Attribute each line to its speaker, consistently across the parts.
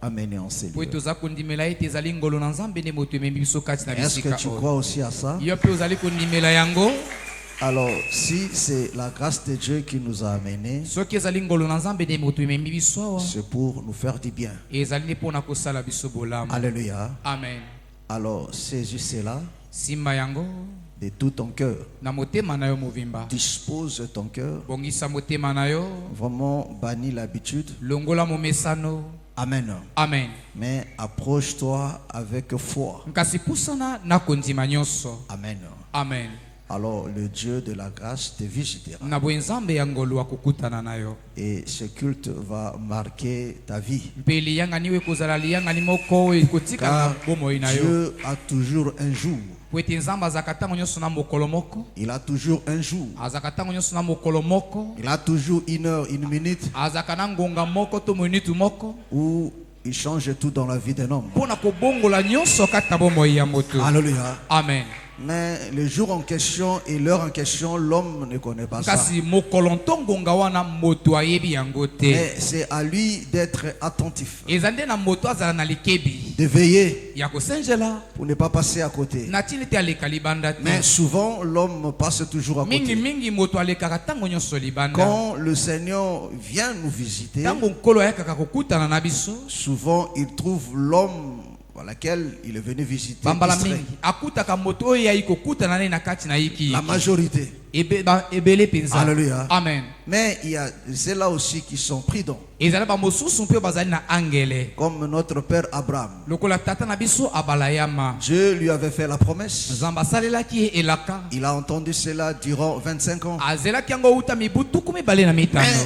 Speaker 1: amener en ces lieux.
Speaker 2: Est-ce
Speaker 1: que tu crois aussi à ça? Alors, si c'est la grâce de Dieu qui nous a amenés, c'est pour nous faire du bien. Alléluia.
Speaker 2: Amen.
Speaker 1: Alors, saisis cela de tout ton cœur. Dispose ton cœur. Vraiment bannis l'habitude. Amen.
Speaker 2: Amen.
Speaker 1: Mais approche-toi avec foi. Amen.
Speaker 2: Amen.
Speaker 1: Alors le Dieu de la grâce te visitera. Et ce culte va marquer ta vie. Car Dieu a toujours un jour. Il a toujours un jour. Il a toujours une heure, une minute où il change tout dans la vie d'un homme. Alléluia.
Speaker 2: Amen.
Speaker 1: Mais le jour en question et l'heure en question, l'homme ne connaît pas ça. Mais c'est à lui d'être attentif, de veiller pour ne pas passer à côté. Mais souvent, l'homme passe toujours à côté. Quand le Seigneur vient nous visiter, souvent il trouve l'homme à laquelle il est venu visiter distrait. La majorité. Alléluia.
Speaker 2: Amen.
Speaker 1: Mais il y a ceux-là aussi qui sont pris dans. Comme notre père Abraham. Dieu lui avait fait la promesse. Il a entendu cela durant 25 ans. Mais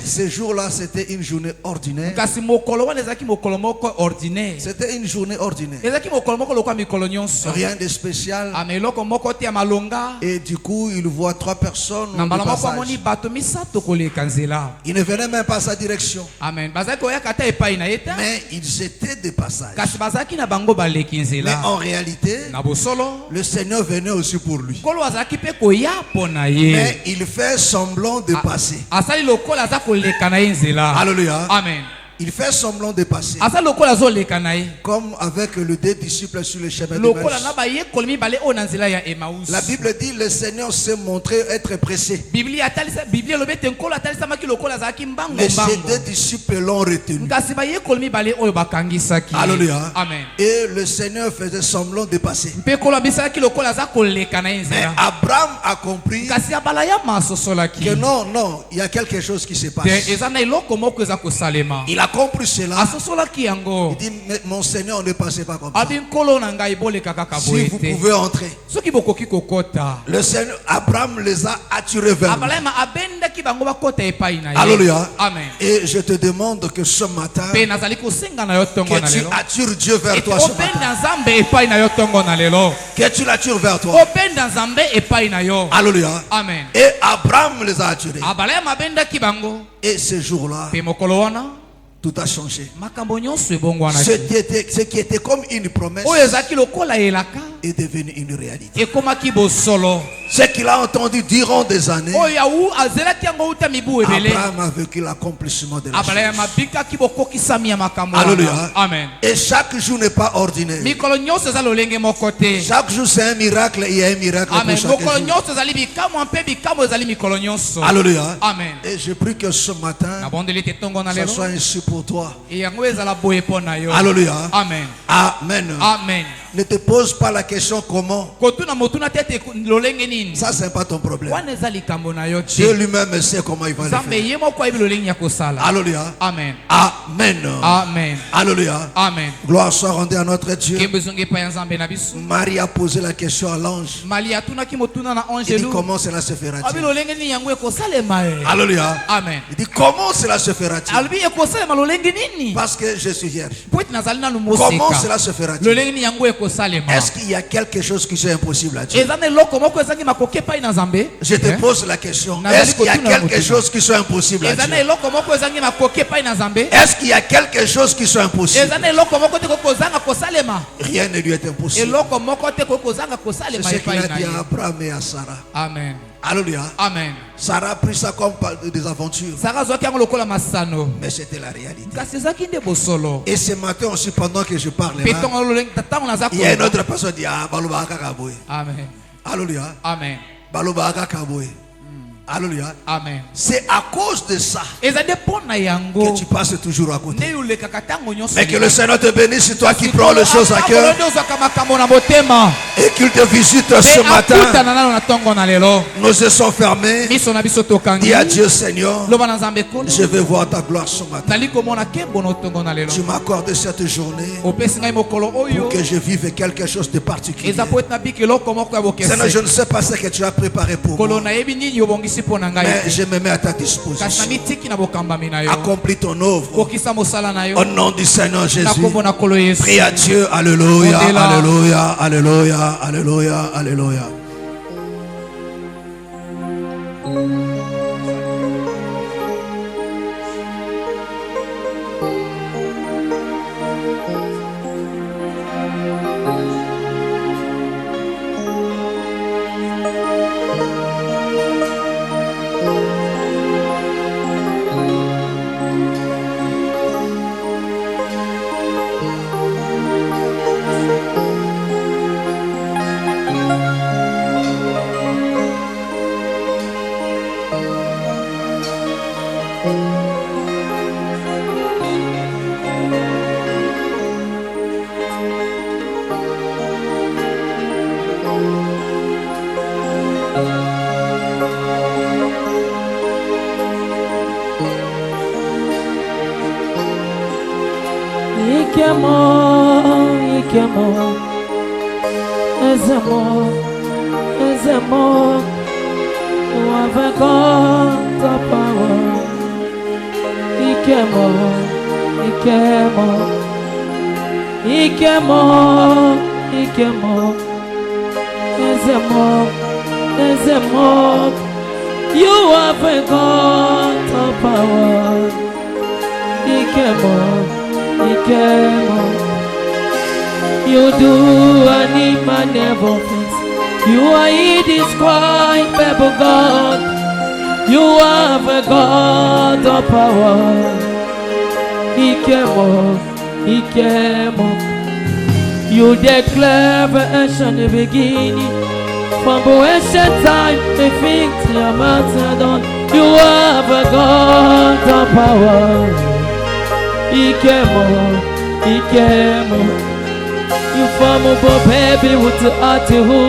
Speaker 1: ce jour-là, c'était une journée ordinaire. C'était une journée ordinaire. Rien de spécial. Et du coup, il voit 3 personnes de passage. Il ne venait même pas à sa direction.
Speaker 2: Amen.
Speaker 1: Mais ils étaient de passage. Mais en réalité, le Seigneur venait aussi pour lui. Mais il fait semblant de passer. Alléluia.
Speaker 2: Amen.
Speaker 1: Il fait semblant de passer. Comme avec les 2 disciples sur le chemin d'Emmaüs. La Bible dit le Seigneur s'est montré être pressé. Les 2 disciples l'ont retenu. Alléluia.
Speaker 2: Amen.
Speaker 1: Et le Seigneur faisait semblant de passer. Mais Abraham a compris que non, il y a quelque chose qui se passe. Il a compris cela. Il dit, mais mon Seigneur, ne passez pas comme ça. Si vous pouvez entrer. Le Seigneur, Abraham les a attirés vers lui. Alléluia.
Speaker 2: Amen.
Speaker 1: Et je te demande que ce matin, que tu attires Dieu vers toi ce matin. Que tu l'attires vers toi. Alléluia.
Speaker 2: Amen.
Speaker 1: Et Abraham les a attirés. Et ce jour-là, tout a changé. Ce qui était comme une promesse est devenu une réalité. Ce qu'il a entendu durant des années, Abraham a vécu l'accomplissement de la chose. Alléluia.
Speaker 2: Amen.
Speaker 1: Et chaque jour n'est pas ordinaire. Chaque jour c'est un miracle et il y a un miracle pour chaque jour. Alléluia.
Speaker 2: Amen.
Speaker 1: Et je prie que ce matin, ça soit ainsi pour toi. Alléluia.
Speaker 2: Amen.
Speaker 1: Amen.
Speaker 2: Amen.
Speaker 1: Ne te pose pas la question comment. Ça, c'est pas ton problème. Dieu lui-même sait comment il va le faire. Alléluia.
Speaker 2: Amen.
Speaker 1: Amen.
Speaker 2: Amen.
Speaker 1: Alléluia.
Speaker 2: Amen.
Speaker 1: Gloire soit rendue à notre Dieu. Marie a posé la question à l'ange. Il dit comment cela se fera-t-il? Alléluia.
Speaker 2: Amen.
Speaker 1: Il dit comment cela se fera-t-il? Parce que je suis vierge. Comment cela se fera-t-il? Est-ce qu'il y a quelque chose qui est impossible à Dieu? Je te pose la question. Est-ce qu'il y a quelque chose qui soit impossible à Dieu? Est-ce qu'il y a quelque chose qui soit impossible? Rien ne lui est impossible. C'est ce qu'il a dit à Abraham et à Sarah.
Speaker 2: Amen. Alléluia.
Speaker 1: Amen.
Speaker 2: Sarah a pris ça comme des aventures. Mais c'était la réalité. Et ce matin aussi, pendant que je parle là, il y a une autre personne qui dit Amen. Alléluia.
Speaker 1: Amen.
Speaker 2: Alléluia.
Speaker 1: Amen.
Speaker 2: C'est à cause de ça que tu passes toujours à côté. Mais que le Seigneur te bénisse, c'est toi qui prends les choses à cœur et qu'il te visite ce matin. Nos yeux sont fermés. Dis à Dieu, Seigneur, je vais voir ta gloire ce matin. Tu m'as accordé cette journée pour que je vive quelque chose de particulier. Seigneur, je ne sais pas ce que tu as préparé pour moi. Mais je me mets à ta disposition. Accomplis ton œuvre. Au nom du Seigneur Jésus. Prie à Dieu. Alléluia. Alléluia. Alléluia. Alléluia. Alléluia.
Speaker 3: You have got the power. You do unbelievable things. You are indescribable God. You have got the power. You declare the beginning. From ancient time, the victory of Macedon, you have got the power. You form a baby with the heart who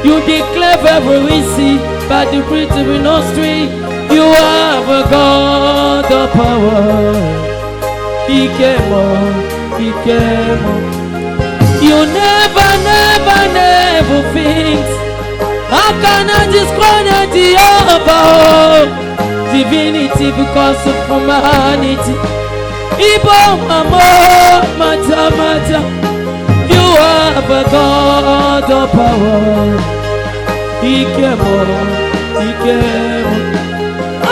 Speaker 3: you declare every sea by the breath of your nostril. You have got the power. You never think. How can I describe the power? Divinity because of humanity. Ibo mata. You have got the power. Ikemo.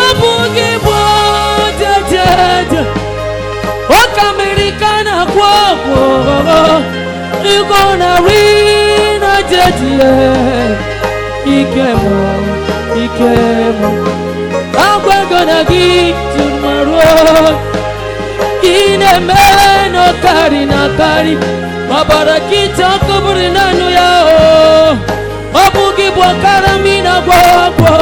Speaker 3: Abugibo jaja. Wakamerikana kwako. You gonna win a jaja. Ikemo. I'm gonna give tomorrow. In a man of Kari, Mabarakita Kubrinano Yao, Mabugi Wakaramina Guapo,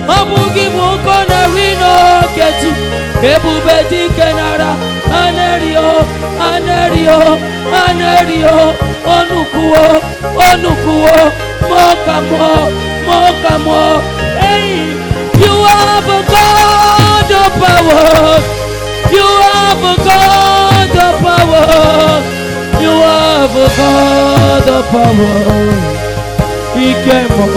Speaker 3: Mabugi Wokona Rino Ketu, Ebu Beti Kenara, Anerio, Onukuo, Mokamo, hey, you have got the power. You have got the power. You have got the power. Ikemo.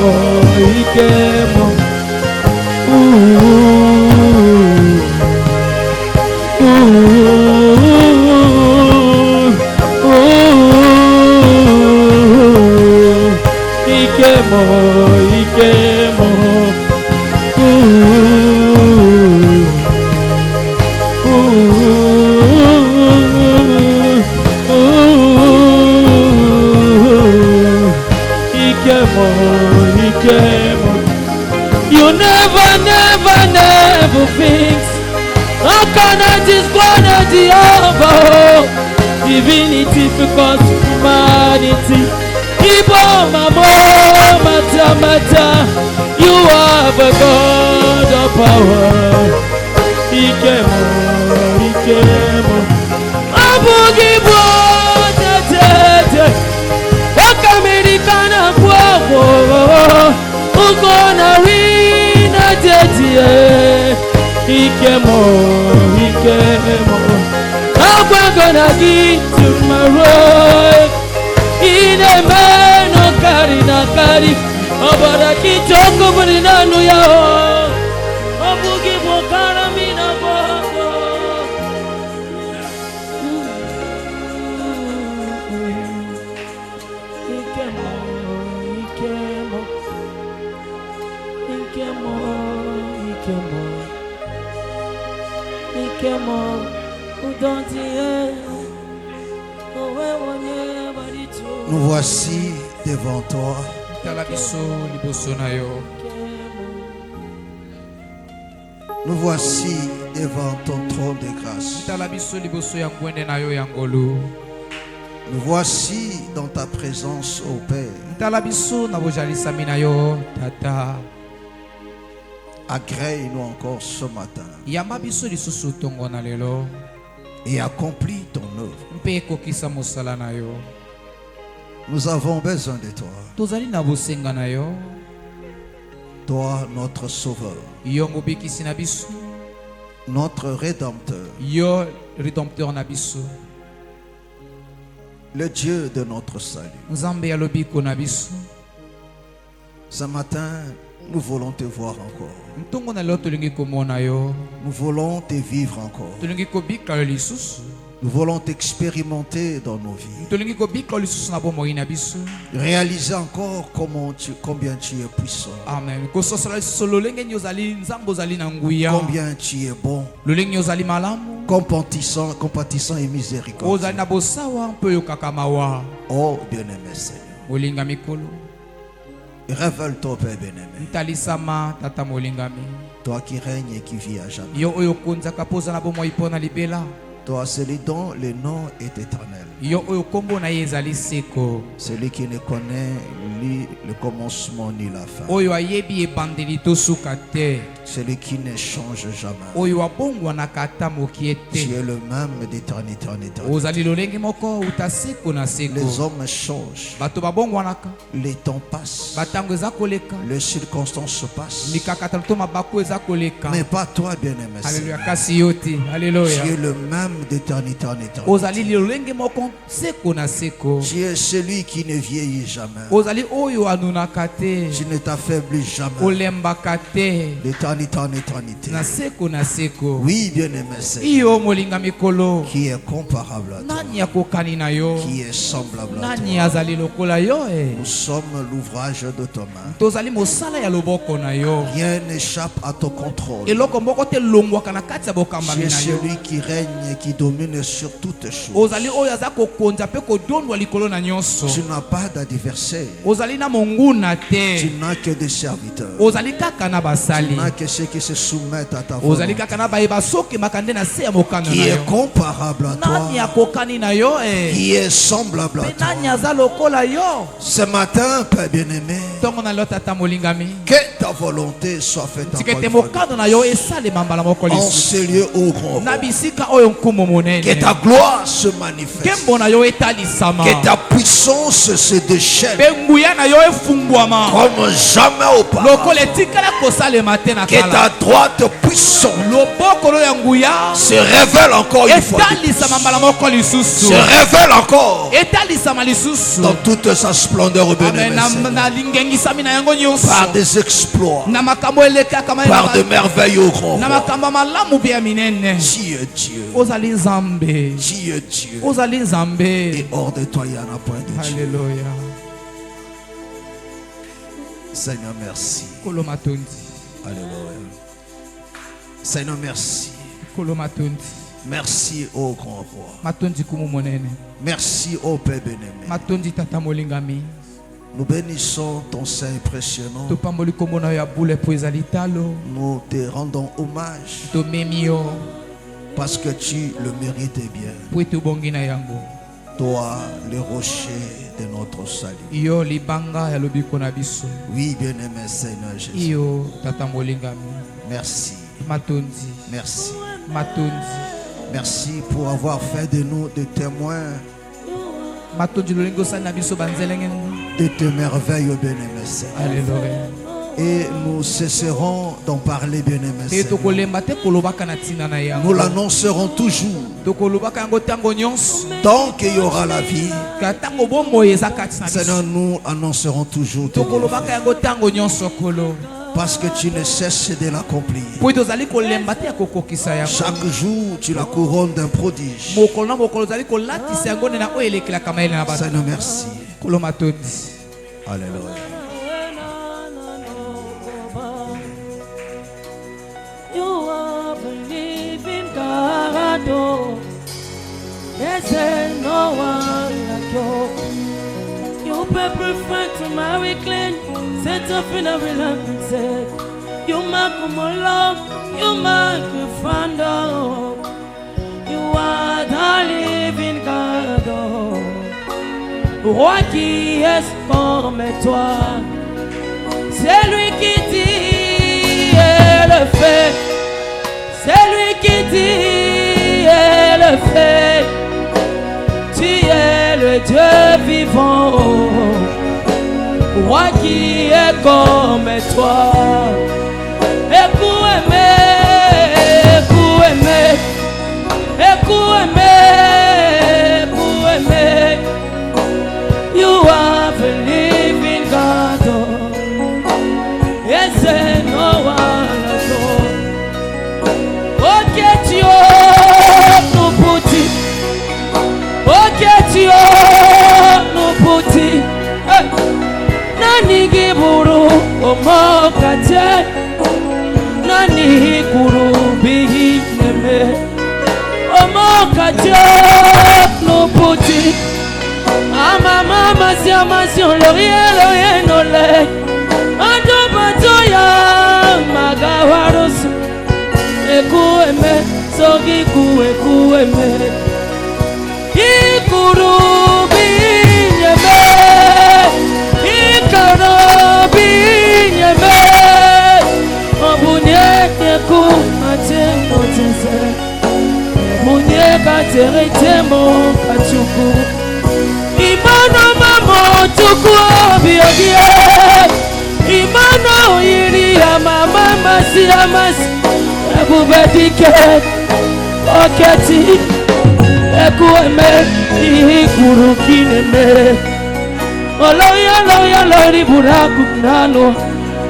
Speaker 3: Jehovah, divinity because humanity. Ibo mamo mata mata, you are the God of power. Ikemo, Ikemo, Abugibo, Tete, Wakamerikana Kwabo, Ugona Rina Tete, Ikemo, Ikemo, Abwagona Gitu Maroi, Ine no Kari Nakari, Obara Kitoko Burinanu Yao, Abugibo Karamina Babo.
Speaker 2: Nous voici devant toi. Nous voici devant ton trône de grâce. Nous voici dans ta présence, ô Père. Agrée-nous encore ce matin et accomplis ton œuvre. Nous avons besoin de toi. Toi, notre Sauveur, notre Rédempteur, le Dieu de notre salut. Ce matin, nous voulons te voir encore. Nous voulons te vivre encore. Nous voulons t'expérimenter dans nos vies. Réaliser encore combien tu es puissant.
Speaker 1: Amen.
Speaker 2: Combien tu es bon. Compatissant et miséricordieux. Oh bien-aimé Seigneur. Révèle-toi, Père bien-aimé. Toi qui règnes et qui vis à jamais. Toi, celui dont le nom est éternel. Celui qui ne connaît ni le commencement ni la fin. Celui qui ne change jamais. Tu es le même d'éternité en éternité. Les hommes changent. Les temps passent. Les circonstances se passent. Mais pas toi, bien-aimé. Tu es le même d'éternité en éternité. Tu es celui qui ne vieillit jamais. Tu ne t'affaiblis jamais. D'éternité en éternité. Oui, bien-aimé Seigneur. Qui est comparable à toi. Qui est semblable à toi. Nous sommes l'ouvrage de ta main. Rien n'échappe à ton contrôle. Tu es celui qui règne et qui domine sur toutes choses. Tu n'as pas d'adversaire. Tu n'as que des serviteurs. Tu n'as que ceux qui se soumettent à ta volonté. Qui est comparable à toi. Qui est semblable à toi. Ce matin, Père bien-aimé, que ta volonté soit faite en ce lieu au grand. Que ta gloire se manifeste. Que ta puissance se déchaîne comme jamais auparavant. Que ta droite puissante se révèle encore une fois. Se révèle encore dans toute sa splendeur, bien-aimé. Par des exploits, par de merveilles au grand. Qui est Dieu? Qui est Dieu? Et hors de toi, il n'y en a point de Dieu.
Speaker 1: Alléluia.
Speaker 2: Seigneur, merci. Alléluia. Seigneur, merci. Merci au grand roi. Merci au Père bien-aimé. Nous bénissons ton Saint et précieux nom. Nous te rendons hommage. Parce que tu le mérites bien. Toi, le rocher de notre salut. Oui, bien-aimé Seigneur Jésus. Merci. Merci. Merci pour avoir fait de nous des témoins de tes merveilles, bien-aimé Seigneur.
Speaker 1: Alléluia.
Speaker 2: Et nous cesserons d'en parler, bien-aimé Seigneur. Nous l'annoncerons toujours. Tant qu'il y aura la vie, Seigneur, nous annoncerons toujours. Parce que tu ne cesses de l'accomplir. Chaque jour, tu la couronnes d'un prodige. Seigneur, merci. Alléluia.
Speaker 3: There's no one like you. You pepper front to Mary Clean, set up in every lamp and said, you make my love, you make me friend. You are the living God. Roi qui est comme toi, c'est lui qui dit et le fait, c'est lui qui dit et le fait. Tu es le Dieu vivant, roi qui est comme toi. Écoute aimer, écoute aimer, écoute aimer, écoute aimer. You are the living God. Yes, and no one at all. Ok, Dieu, nous petit. Ok, Dieu, nous petit. Nani giburu omokate, nani kuru bihi neme. Omokate, nous petit. Ama mama si amation l'orient nole. Ando batoya magawaros. Ekueme sogi kuekueme. Ikuru binyeme, ikaro binyeme. Obunye teku ate motese. Obunye katere temo kachuku. Imano mamo tuku biogie. Imano iri mama masi amasi. Ebubedike oketi. Ekueme ikuru kineme. Oloya loya lori buraku nano.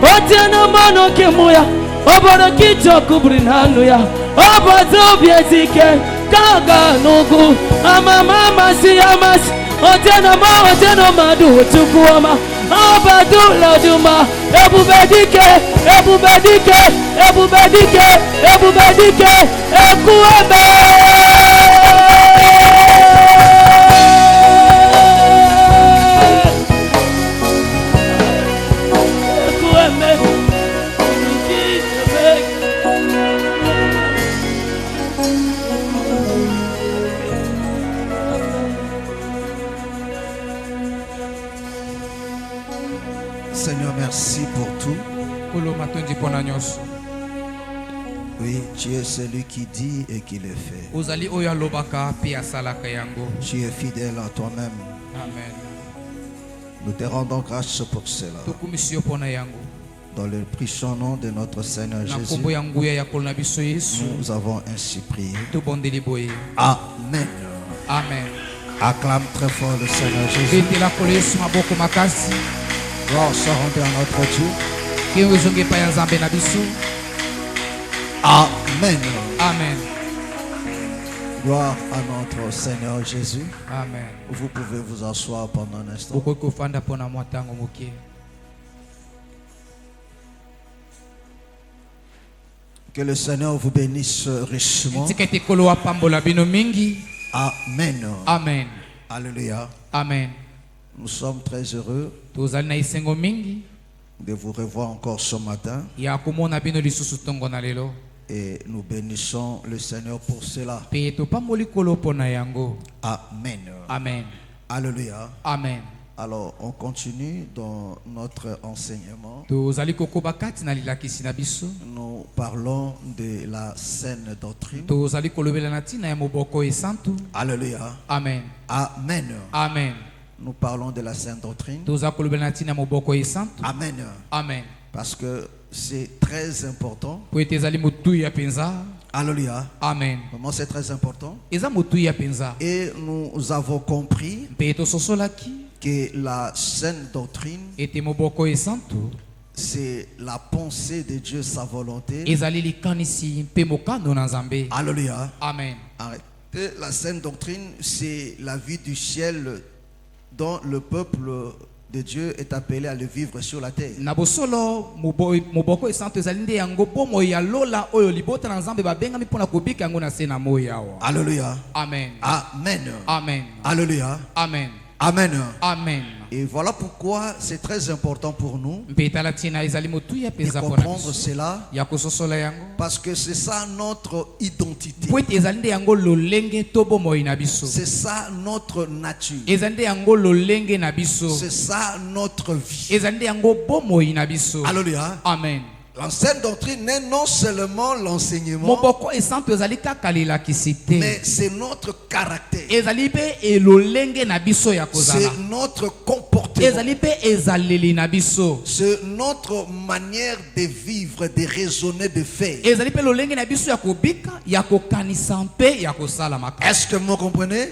Speaker 3: Otena mano kemuya. Oboro kicho kubrinano ya. Obazo biezike kaga nugu. Ama mama si amasi. Otena madu tukuama. Abadu laduma. Ebubedike, ebubedike, ebubedike, ebubedike. Ekueme.
Speaker 2: Seigneur, merci pour tout. Oui, tu es celui qui dit et qui le fait. Tu es fidèle à toi-même.
Speaker 1: Amen.
Speaker 2: Nous te rendons grâce pour cela. Dans le puissant nom de notre Seigneur Jésus, nous avons ainsi prié. Amen.
Speaker 1: Amen.
Speaker 2: Acclame très fort le Seigneur Jésus. Gloire soit rendue à notre Dieu. Amen.
Speaker 1: Amen.
Speaker 2: Gloire à notre Seigneur Jésus.
Speaker 1: Amen.
Speaker 2: Vous pouvez vous asseoir pendant un instant. Que le Seigneur vous bénisse richement. Amen.
Speaker 1: Amen.
Speaker 2: Alléluia.
Speaker 1: Amen.
Speaker 2: Nous sommes très heureux de vous revoir encore ce matin. Et nous bénissons le Seigneur pour cela. Amen.
Speaker 1: Amen.
Speaker 2: Alléluia.
Speaker 1: Amen.
Speaker 2: Alors, on continue dans notre enseignement. Nous parlons de la saine doctrine. Alléluia.
Speaker 1: Amen.
Speaker 2: Amen.
Speaker 1: Amen.
Speaker 2: Nous parlons de la saine doctrine. Amen.
Speaker 1: Amen.
Speaker 2: Parce que c'est très important. Alléluia.
Speaker 1: Amen.
Speaker 2: Vraiment, c'est très important. Et nous avons compris que la saine doctrine, c'est la pensée de Dieu, sa volonté. Alléluia.
Speaker 1: Amen.
Speaker 2: Arrêtez. La saine doctrine, c'est la vie du ciel dont le peuple de Dieu est appelé à le vivre sur la terre. Alléluia.
Speaker 1: Amen.
Speaker 2: Amen.
Speaker 1: Amen.
Speaker 2: Alléluia.
Speaker 1: Amen.
Speaker 2: Amen.
Speaker 1: Amen.
Speaker 2: Et voilà pourquoi c'est très important pour nous de comprendre cela, parce que c'est ça notre identité, c'est ça notre nature, c'est ça notre vie. Alléluia.
Speaker 1: Amen.
Speaker 2: L'ancienne doctrine n'est non seulement l'enseignement, mais c'est notre caractère, c'est notre comportement, c'est notre manière de vivre, de raisonner, de faire. Est-ce que vous comprenez?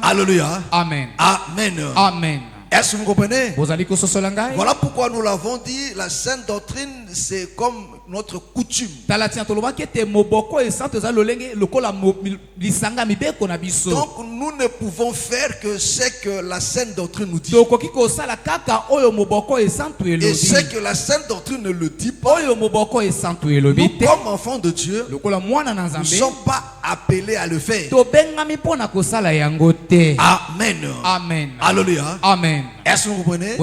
Speaker 2: Alléluia.
Speaker 1: Amen.
Speaker 2: Amen.
Speaker 1: Amen.
Speaker 2: Est-ce que vous comprenez? Voilà pourquoi nous l'avons dit, la sainte doctrine, c'est comme notre coutume. Donc nous ne pouvons faire que ce que la sainte doctrine nous dit. Et ce que la sainte doctrine ne le dit pas, nous comme enfants de Dieu, nous ne sommes pas appelés à le faire. Amen.
Speaker 1: Amen.
Speaker 2: Alléluia.
Speaker 1: Amen.
Speaker 2: Est-ce que vous comprenez?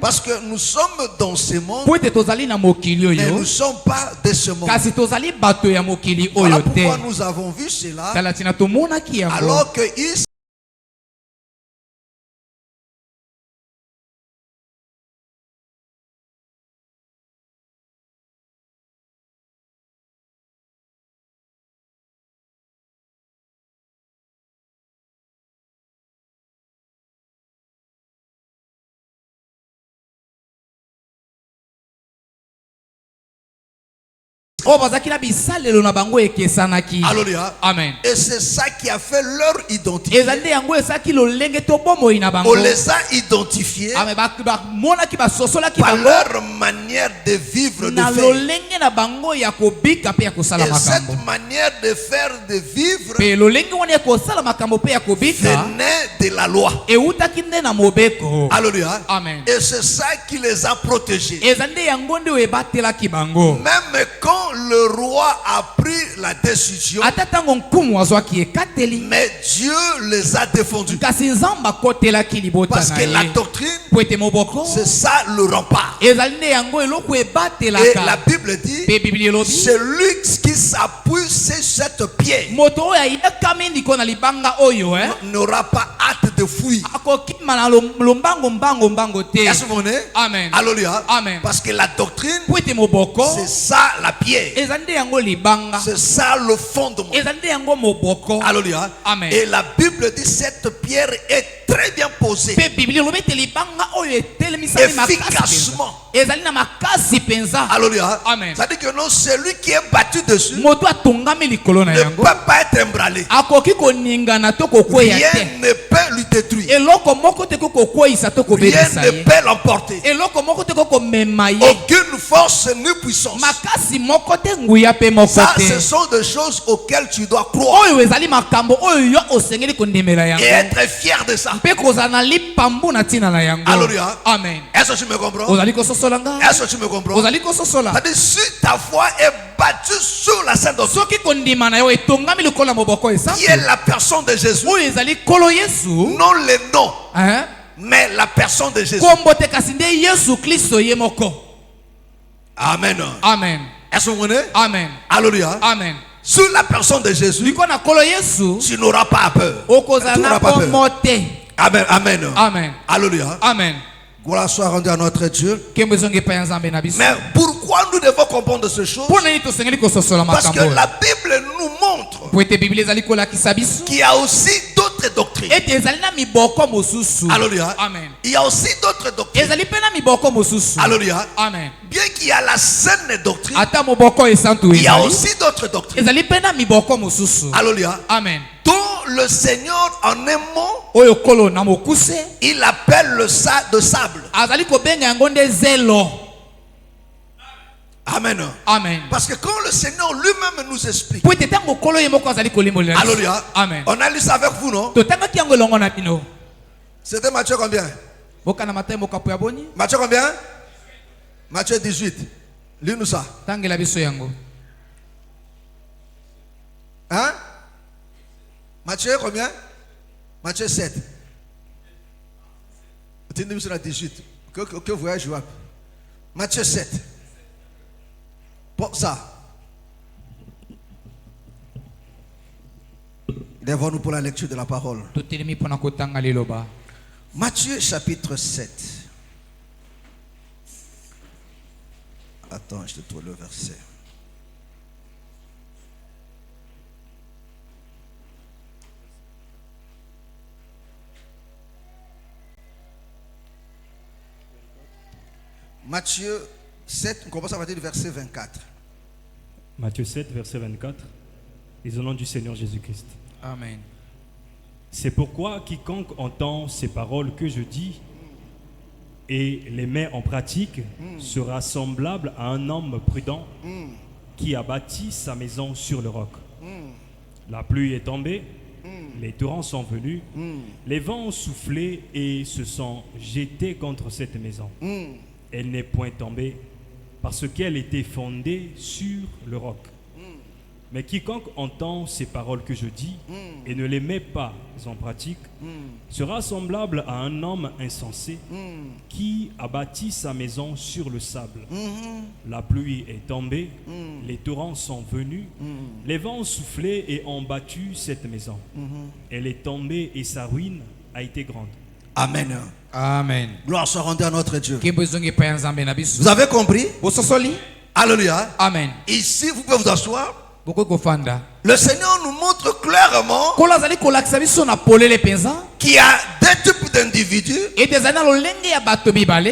Speaker 2: Parce que nous sommes dans ce monde, mais nous ne sommes pas de ce monde. Voilà pourquoi nous avons vu cela, alors que Alléluia.
Speaker 1: Amen.
Speaker 2: Et c'est ça qui a fait leur identité. On les a identifiés par leur manière de vivre, de faire. Et cette manière de faire, de vivre, venait de la loi. Alléluia.
Speaker 1: Amen.
Speaker 2: Et c'est ça qui les a protégés. Même quand le roi a pris la décision, mais Dieu les a défendus. Parce que la doctrine, c'est ça le rempart. Et la Bible dit, celui qui s'appuie sur cette pierre n'aura pas hâte de fuir. Est-ce que vous voyez?
Speaker 1: Amen.
Speaker 2: Alléluia.
Speaker 1: Amen.
Speaker 2: Parce que la doctrine, c'est ça la pierre. C'est ça le fondement. Alléluia.
Speaker 1: Amen.
Speaker 2: Et la Bible dit cette pierre est très bien posée, efficacement. Alléluia.
Speaker 1: Amen.
Speaker 2: Ça dit que non, celui qui est battu dessus ne peut pas être emballé. Rien ne peut lui détruire. Rien ne peut l'emporter. Aucune force ni puissance. Ça, ce sont des choses auxquelles tu dois croire et être fier de ça. Alléluia.
Speaker 1: Amen.
Speaker 2: Est-ce que tu me comprends? Est-ce que tu me comprends? C'est-à-dire, si ta foi est battue sur la sainte doctrine, qui est la personne de Jésus, non le nom, mais la personne de Jésus. Amen.
Speaker 1: Amen.
Speaker 2: Est-ce que vous comprenez?
Speaker 1: Amen.
Speaker 2: Alléluia.
Speaker 1: Amen.
Speaker 2: Sur la personne de Jésus, tu n'auras pas peur. Tu n'auras pas peur. Amen. Amen.
Speaker 1: Amen.
Speaker 2: Alléluia.
Speaker 1: Amen.
Speaker 2: Gloire soit rendue à notre Dieu. Mais pourquoi nous devons comprendre ces choses? Parce que la Bible nous montre qu'il y a aussi d'autres doctrines. Alléluia.
Speaker 1: Amen.
Speaker 2: Il y a aussi d'autres doctrines. Alléluia.
Speaker 1: Amen.
Speaker 2: Bien qu'il y a la saine doctrine, il y a aussi d'autres doctrines. Alléluia.
Speaker 1: Amen.
Speaker 2: Dont le Seigneur en un mot, il appelle le de sable. Amen.
Speaker 1: Amen.
Speaker 2: Parce que quand le Seigneur lui-même nous explique,
Speaker 1: alléluia. Amen.
Speaker 2: On a lu ça avec vous, non? C'était Matthieu combien? Matthieu combien? Matthieu 18. Lis-nous ça. Hein? Matthieu combien? Matthieu 7. 18. Que voyage jouable. Matthieu 7. Pour ça. Devons-nous pour la lecture de la parole. Matthieu chapitre 7. Attends, je te trouve le verset. Matthieu 7, on commence à partir du verset 24.
Speaker 4: Matthieu 7, verset 24. Au nom du Seigneur Jésus-Christ.
Speaker 1: Amen.
Speaker 4: C'est pourquoi quiconque entend ces paroles que je dis et les met en pratique sera semblable à un homme prudent qui a bâti sa maison sur le roc. La pluie est tombée, les torrents sont venus, les vents ont soufflé et se sont jetés contre cette maison. Elle n'est point tombée parce qu'elle était fondée sur le roc. Mais quiconque entend ces paroles que je dis et ne les met pas en pratique sera semblable à un homme insensé qui a bâti sa maison sur le sable. La pluie est tombée, les torrents sont venus, les vents ont soufflé et ont battu cette maison. Elle est tombée et sa ruine a été grande.
Speaker 2: Amen.
Speaker 1: Amen.
Speaker 2: Gloire soit rendue à notre Dieu. Vous avez compris? Alléluia.
Speaker 1: Amen.
Speaker 2: Ici, vous pouvez vous asseoir. Le Seigneur nous montre clairement qu'il y a deux types d'individus.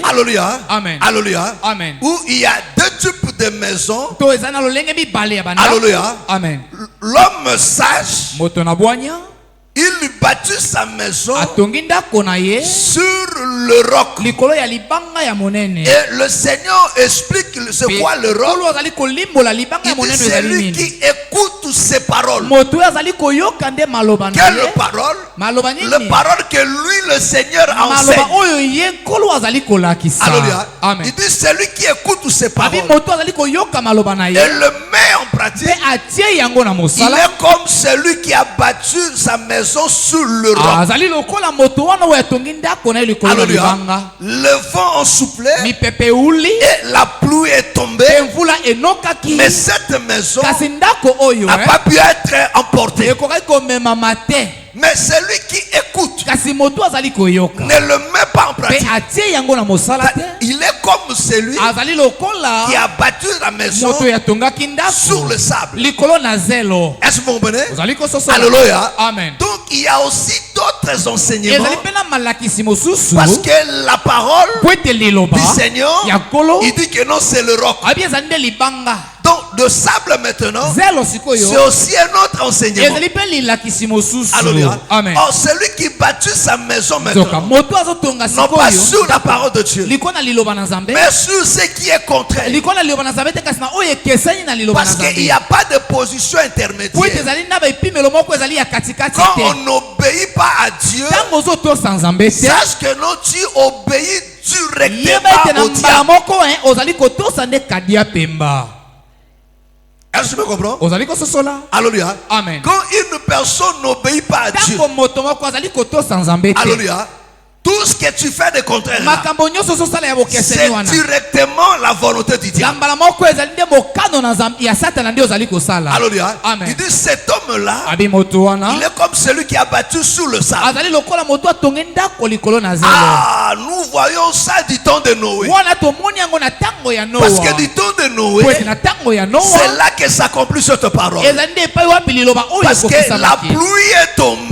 Speaker 2: Alléluia.
Speaker 1: Amen.
Speaker 2: Alléluia.
Speaker 1: Amen.
Speaker 2: Où il y a deux types de maisons.
Speaker 1: Alléluia. Amen.
Speaker 2: L'homme sage, il bâtit sa maison sur le roc. Et le Seigneur explique c'est quoi le roc. Il dit c'est lui qui écoute ses paroles. Quelle parole? Le parole que lui le Seigneur enseigne. Alléluia.
Speaker 1: Amen.
Speaker 2: Il dit c'est lui qui écoute ses paroles et le met en pratique. Il est comme celui qui a bâti sa maison sur le roc. Alléluia. Le vent a soufflé et la pluie est tombée. Mais cette maison n'a pas pu être emportée. Mais celui qui écoute ne le met pas en pratique. Il est comme celui qui a battu la maison sur le sable. Est-ce que vous comprenez? Alléluia.
Speaker 1: Amen.
Speaker 2: Donc il y a aussi d'autres enseignements. Parce que la parole du Seigneur, il dit que non, c'est le roc. Donc le sable maintenant, c'est aussi un autre enseignement. Alléluia.
Speaker 1: Amen.
Speaker 2: Or celui qui bâtit sa maison maintenant, non pas sur la parole de Dieu, mais sur ce qui est contraire. Parce qu'il n'y a pas de position intermédiaire. Quand on n'obéit pas à Dieu, sache que non, tu obéis directement au diable. Est-ce que tu me comprends? Alléluia.
Speaker 1: Amen.
Speaker 2: Quand une personne n'obéit pas à Dieu, alléluia, Tout ce que tu fais de contraire, c'est directement la volonté du diable. Alléluia. Il dit cet homme-là, il est comme celui qui a battu sous le sable. Ah, nous voyons ça du temps de Noé. Parce que du temps de Noé, c'est là que s'accomplit cette parole. Parce que la pluie est tombée.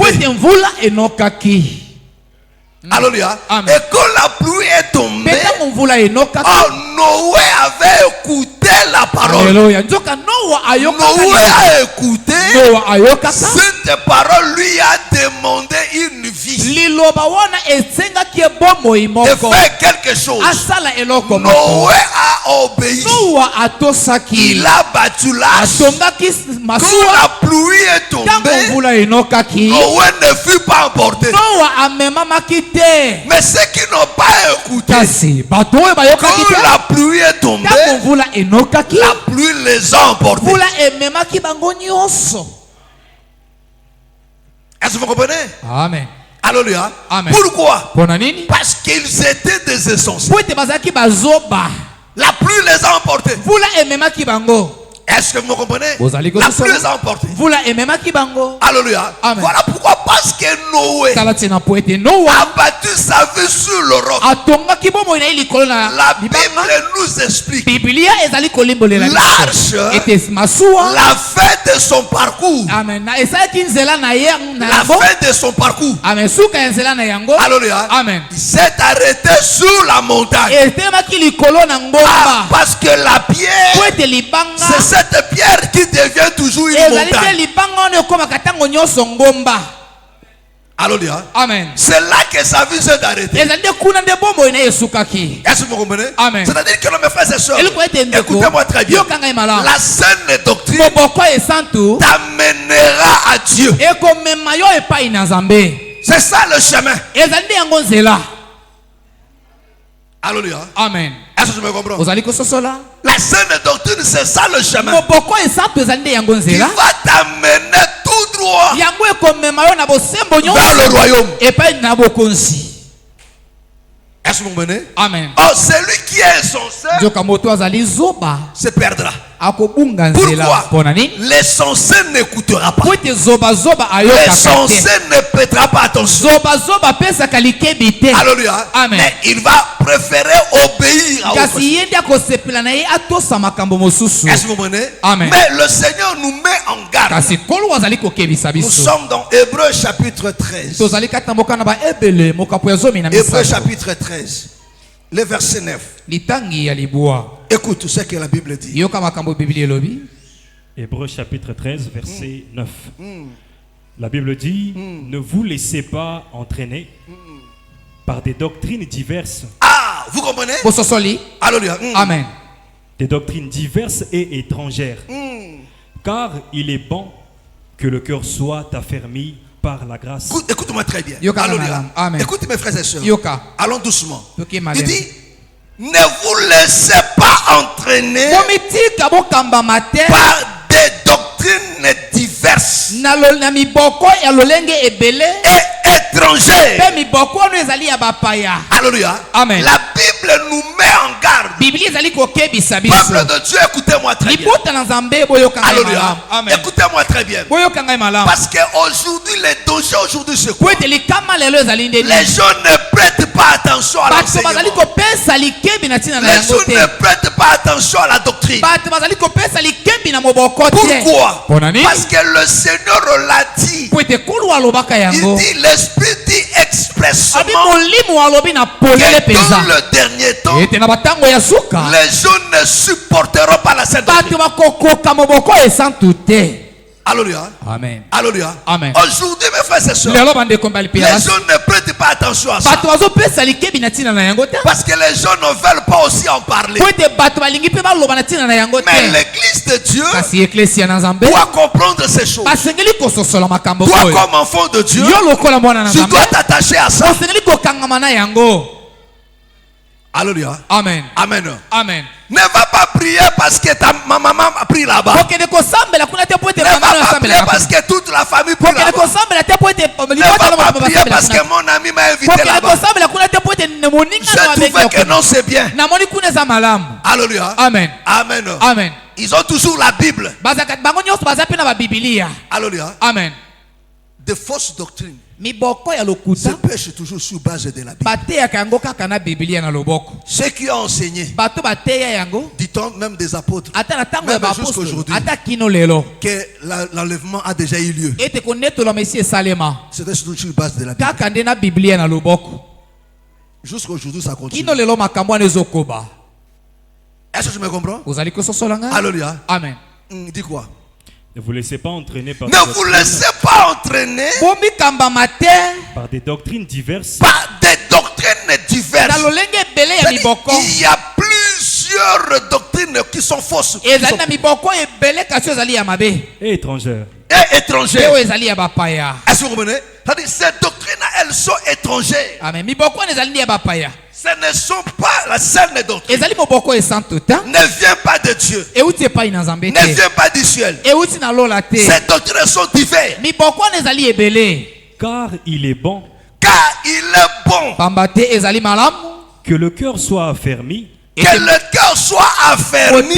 Speaker 2: Alléluia. Et quand la pluie est tombée, Noé avait écouté la parole. Noé a écouté. Cette parole lui a demandé une vie de faire quelque chose. Noé a obéi. Il a battu l'âge. Quand la pluie est tombée, Noé ne fut pas emporté. Mais ceux qui n'ont pas écouté, quand la pluie est tombée, la pluie les a emportés. Est-ce que vous comprenez? Amen. Alléluia. Amen. Pourquoi? Parce qu'ils étaient des insensés. La pluie les a emportés. Est-ce que vous me comprenez? La pluie les a emportés. Alléluia. Amen. Voilà pourquoi, parce que Noé a battu sa vie sur le roc. La Bible nous explique l'arche, la fin de son parcours. Amen. La fin de son parcours. Alléluia. Amen. Il s'est arrêté sur la montagne. Ah, parce que la pierre, c'est cette pierre qui devient toujours une montagne. Alléluia. Amen. C'est là que sa vie s'est arrêtée. Est-ce que vous comprenez? Amen. C'est-à-dire que mes frères et sœurs, écoutez-moi très bien. La saine doctrine t'amènera à Dieu. C'est ça le chemin. Alléluia. Amen. Est-ce que tu me comprends? La saine doctrine, c'est ça le chemin. Il va t'amener tout droit vers le royaume. Est-ce que vous comprenez? Amen. Oh, celui qui est insensé se perdra. Pourquoi? L'essentiel n'écoutera pas. L'essentiel ne prêtera pas attention. Alléluia. Amen. Mais il va préférer obéir à autre chose. Est-ce que vous comprenez? Amen. Mais le Seigneur nous met en garde. Nous sommes dans Hébreux chapitre 13. Hébreux chapitre 13. Le verset 9. Écoute ce que la Bible dit.
Speaker 4: Hébreux chapitre 13, verset 9. La Bible dit, ne vous laissez pas entraîner par des doctrines diverses.
Speaker 2: Ah, vous comprenez? Alléluia.
Speaker 4: Amen. Des doctrines diverses et étrangères. Car il est bon que le cœur soit affermi par la grâce.
Speaker 2: Écoute-moi très bien. Alléluia. Amen. Écoute mes frères et sœurs. Allons doucement. Il dit, ne vous laissez pas entraîner par des doctrines diverses et étrangères. Alléluia. Amen. La Bible nous met en garde. Peuple de Dieu, écoutez-moi très bien. Alléluia. Écoutez-moi très bien. Parce qu'aujourd'hui, les dangers aujourd'hui se quoi? Les gens ne prêtent pas attention à l'enseignement. Les gens ne prêtent pas attention à la doctrine. Pourquoi? Parce que le Seigneur l'a dit. Il dit, l'Esprit dit expressément que dans le dernier temps, les gens ne supporteront pas la sainte doctrine. Alléluia. Amen. Alléluia. Amen. Aujourd'hui, mes frères et sœurs, les gens ne prêtent pas attention à ça. Parce que les gens ne veulent pas aussi en parler. Mais l'église de Dieu doit comprendre ces choses. Toi, comme enfant de Dieu, tu dois t'attacher à ça. Alléluia.
Speaker 1: Amen.
Speaker 2: Amen.
Speaker 1: Amen.
Speaker 2: Ne va pas prier parce que ma maman a pris là-bas. Ne va pas prier parce que toute la famille prie là-bas. Ne va pas prier parce que mon ami m'a invité là-bas. Je trouvais que non, c'est bien. Alléluia.
Speaker 1: Amen.
Speaker 2: Amen.
Speaker 1: Amen.
Speaker 2: Ils ont toujours la Bible. Alléluia.
Speaker 1: Amen.
Speaker 2: De fausses doctrines se pêchent toujours sur base de la Bible. Ceux qui ont enseigné, dit-on même des apôtres, même jusqu'à aujourd'hui, que l'enlèvement a déjà eu lieu. C'était sur base de la Bible. Jusqu'à aujourd'hui, ça continue. Est-ce que tu me comprends? Alléluia.
Speaker 1: Amen.
Speaker 2: Dis quoi?
Speaker 4: Ne vous laissez pas entraîner par
Speaker 2: par
Speaker 4: des doctrines diverses.
Speaker 2: Par des doctrines diverses. Il y a plusieurs doctrines qui sont fausses.
Speaker 4: Et étrangères.
Speaker 2: Et étrangères. Est-ce que vous comprenez? Ces doctrines, elles sont étrangères. Ce ne sont pas la saine doctrine. Ne vient pas de Dieu. Ne vient pas du ciel. Ces doctrines sont diverses.
Speaker 4: Car il est bon.
Speaker 2: Car il est bon.
Speaker 4: Que le cœur soit affermi.
Speaker 2: Que le cœur soit affermi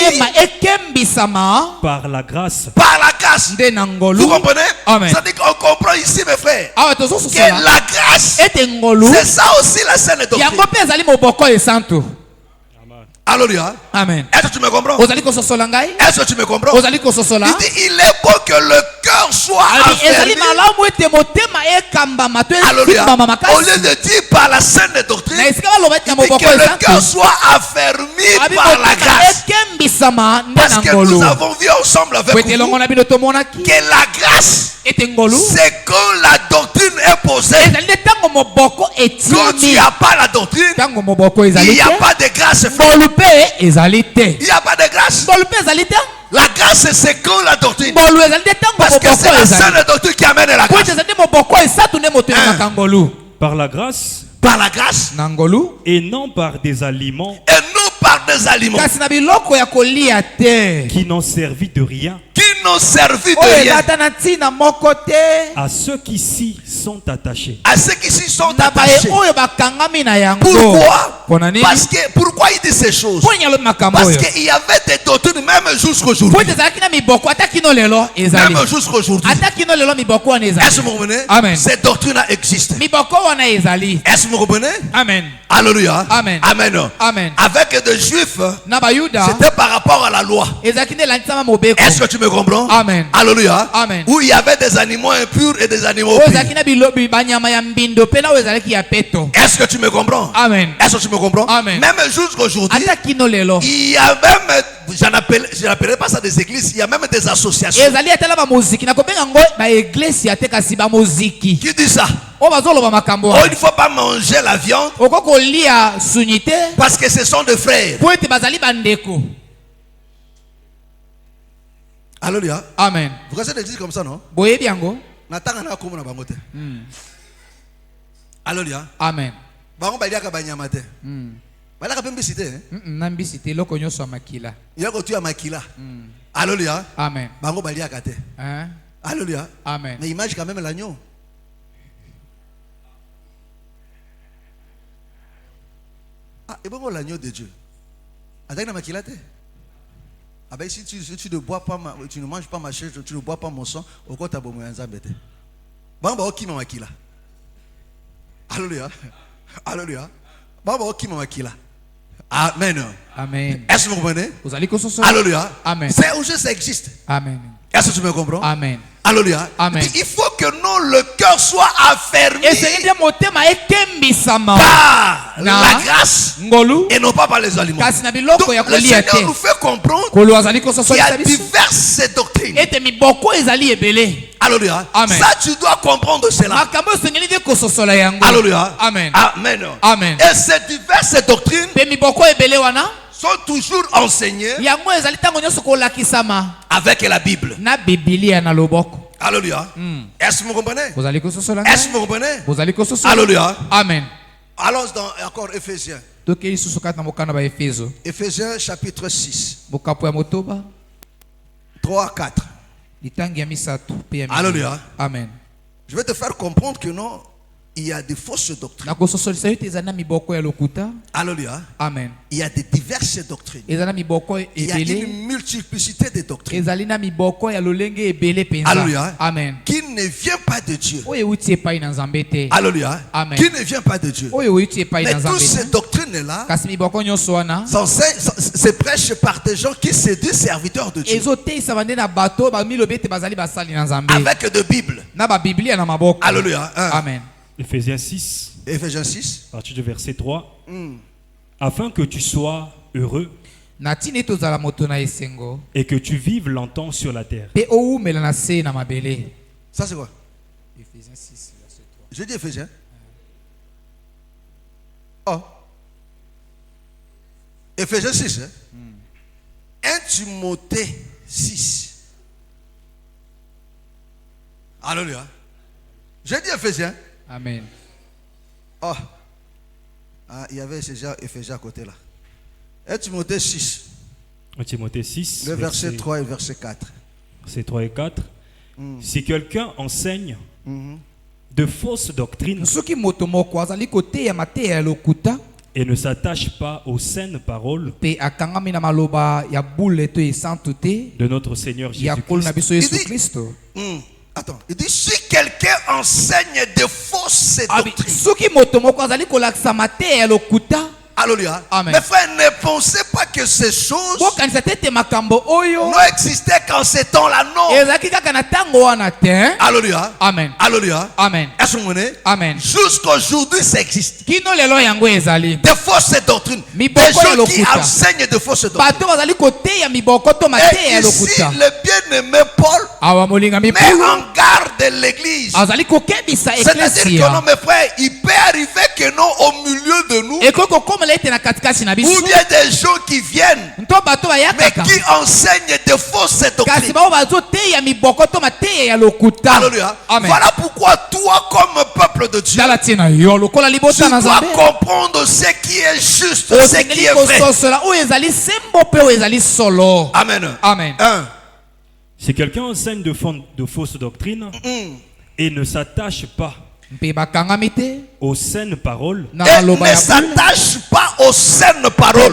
Speaker 4: par la grâce.
Speaker 2: Par la grâce. Vous comprenez? Ça dit qu'on comprend ici, mes frères, que la grâce, c'est ça aussi la saine doctrine. Alléluia.
Speaker 1: Amen.
Speaker 2: Est-ce que tu me comprends? Est-ce que tu me comprends? Il dit il est beau que le cœur soit affermi. Alléluia. Au lieu de dire par la saine doctrine, il dit que le cœur soit affermi par la grâce. Parce que nous avons vu ensemble avec vous que la grâce, c'est quand la doctrine est posée. Quand tu n'as pas la doctrine, il n'y a pas de grâce. Il n'y a pas de grâce. La grâce, c'est quand la doctrine. Parce que c'est la seule doctrine qui amène la grâce.
Speaker 4: Par la grâce.
Speaker 2: Par la grâce.
Speaker 4: Et non par des aliments.
Speaker 2: Et non par des aliments.
Speaker 4: Qui n'ont servi de rien.
Speaker 2: Qui n'ont servi de rien.
Speaker 4: À ceux qui s'y sont attachés.
Speaker 2: À ceux qui s'y sont attachés. Pourquoi? Pourquoi il dit ces choses? Parce qu'il y avait des doctrines même jusqu'aujourd'hui. Même jusqu'aujourd'hui. Est-ce que vous comprenez? Ces doctrines existent. Est-ce que vous comprenez?
Speaker 1: Amen.
Speaker 2: Alléluia.
Speaker 1: Amen.
Speaker 2: Amen.
Speaker 1: Amen.
Speaker 2: Avec des juifs, c'était par rapport à la loi. Est-ce que tu me comprends?
Speaker 1: Amen.
Speaker 2: Alléluia.
Speaker 1: Amen.
Speaker 2: Où il y avait des animaux impurs et des animaux purs. Est-ce que tu me comprends?
Speaker 1: Amen.
Speaker 2: Est-ce que tu me comprends?
Speaker 1: Amen.
Speaker 2: Même jusqu'aujourd'hui, il y a même, je n'appellerai pas ça des églises, il y a même des associations. Qui dit ça? Oh, il ne faut pas manger la viande parce que ce sont des frères. Alléluia.
Speaker 1: Amen.
Speaker 2: Vous connaissez des églises comme ça, non? Alléluia.
Speaker 1: Amen.
Speaker 2: Alléluia.
Speaker 1: Amen.
Speaker 2: Alléluia.
Speaker 1: Amen.
Speaker 2: Mais imagine quand même l'agneau. Ah, et bon l'agneau de Dieu. Ah ben si tu ne bois pas tu ne manges pas ma chair, tu ne bois pas mon sang, au quoi tu as besoin d'embêter. Bamba okima makila. Alléluia. Alléluia. Bamba okima makila. Amen.
Speaker 1: Amen.
Speaker 2: Est-ce que vous comprenez? Alléluia.
Speaker 1: Amen.
Speaker 2: C'est où ça existe.
Speaker 1: Amen.
Speaker 2: Est-ce que tu me comprends?
Speaker 1: Amen.
Speaker 2: Alléluia.
Speaker 1: Amen.
Speaker 2: Il faut que le cœur soit affermi par la grâce et non pas par les aliments. Donc le Seigneur nous fait comprendre qu'il y a diverses doctrines. Alléluia.
Speaker 1: Amen.
Speaker 2: Ça tu dois comprendre cela. Alléluia.
Speaker 1: Amen.
Speaker 2: Amen.
Speaker 1: Amen.
Speaker 2: Et ces diverses doctrines sont toujours enseignées avec la Bible. Alléluia. Est-ce que vous comprenez? Est-ce que vous comprenez? Alléluia.
Speaker 1: Amen.
Speaker 2: Allons dans encore Éphésiens. Éphésiens chapitre 6. 3 à 4. Alléluia.
Speaker 1: Amen.
Speaker 2: Je vais te faire comprendre que non, il y a des fausses doctrines. Alléluia.
Speaker 1: Amen.
Speaker 2: Il y a des diverses doctrines. Il y a une multiplicité de doctrines. Alléluia.
Speaker 1: Amen.
Speaker 2: Qui ne vient pas de Dieu.
Speaker 1: Alléluia.
Speaker 2: Amen. Qui ne vient pas de Dieu. Mais toutes ces doctrines-là, c'est prêché par des gens qui se disent serviteurs de Dieu. Avec de Bible. Alléluia.
Speaker 1: Amen.
Speaker 4: Éphésiens 6.
Speaker 2: Éphésiens 6.
Speaker 4: À partir du verset 3. Afin que tu sois heureux et que tu vives longtemps sur la terre.
Speaker 2: Ça c'est quoi?
Speaker 1: Éphésiens 6, verset 3.
Speaker 2: Je dis Éphésiens. Oh. Éphésiens 6. 1 Timothée 6. Alléluia. Je dis Éphésiens.
Speaker 1: Amen.
Speaker 2: Oh. Ah, il y avait Éphésiens à côté là. 1 Timothée 6.
Speaker 4: 1 Timothée 6.
Speaker 2: Le verset 3 et verset 4.
Speaker 4: Verset 3 et 4. Si quelqu'un enseigne de fausses doctrines et ne s'attache pas aux saines paroles de notre Seigneur Jésus-Christ.
Speaker 2: Attends, il dit si quelqu'un enseigne de fausses doctrines. Alléluia.
Speaker 1: Amen.
Speaker 2: Mes frères, ne pensez pas que ces choses n'ont existé qu'en ces temps-là, non. Alléluia.
Speaker 1: Amen.
Speaker 2: Alléluia.
Speaker 1: Amen.
Speaker 2: Est-ce que vous comprenez?
Speaker 1: Amen.
Speaker 2: Jusqu'aujourd'hui, ça existe.
Speaker 1: Des
Speaker 2: De fausses doctrines. Des gens qui enseignent de fausses doctrines. Et ici, le bien-aimé Paul met en garde l'église. C'est-à-dire que non, mes frères, il peut arriver que non, au milieu de nous, ou bien des gens qui viennent, mais qui enseignent de fausses doctrines. Alléluia. Voilà pourquoi toi, comme peuple de Dieu, tu dois comprendre ce qui est juste, ce qui est vrai. Amen.
Speaker 1: Amen.
Speaker 4: Si quelqu'un enseigne de fausses doctrines et ne s'attache pas aux saines paroles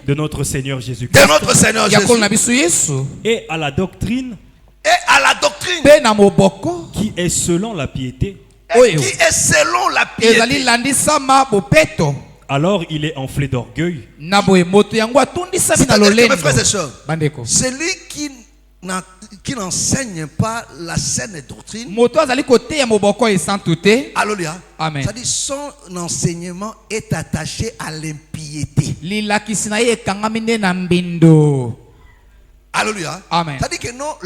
Speaker 4: de notre Seigneur Jésus-Christ et à la doctrine qui est selon la piété, alors il est enflé d'orgueil.
Speaker 2: C'est-à-dire que, mes frères et sœurs, celui qui n'enseigne pas la saine doctrine, alléluia, c'est-à-dire son enseignement est attaché à l'impiété. Alléluia.
Speaker 1: Amen.
Speaker 2: C'est-à-dire que non,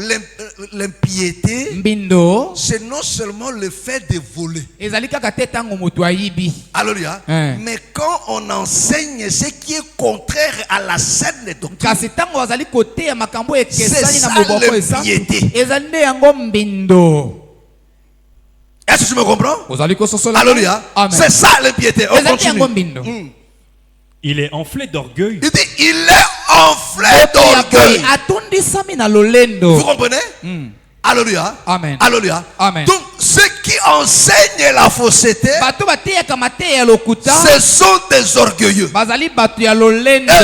Speaker 2: l'impiété, c'est non seulement le fait de voler. Alléluia. Mais quand on enseigne ce qui est contraire à la saine doctrine, c'est ça l'impiété. Est-ce que tu me comprends? Alléluia. C'est ça l'impiété. On continue.
Speaker 4: Il est enflé d'orgueil.
Speaker 2: Il dit, il est enflé d'orgueil. Vous comprenez? Alléluia.
Speaker 1: Amen.
Speaker 2: Alléluia.
Speaker 1: Amen.
Speaker 2: Donc, ceux qui enseignent la fausseté, ce sont des orgueilleux. Et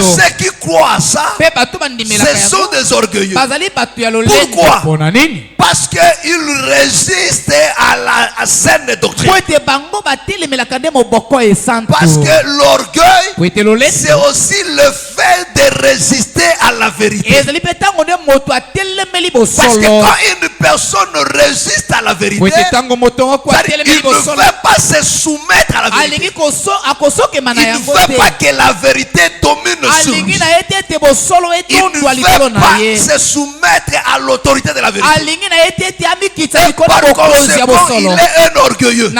Speaker 2: ceux qui croient à ça, ce sont des orgueilleux. Pourquoi? Parce qu'ils résistent à la saine doctrine. Parce que l'orgueil, c'est aussi le fait de résister à la vérité. Parce que quand une personne résiste à la vérité, il ne veut pas se soumettre à la vérité. Il ne veut pas que la vérité domine sur lui. Il ne veut pas se soumettre à l'autorité de la vérité. Par conséquent, il est un orgueilleux. Et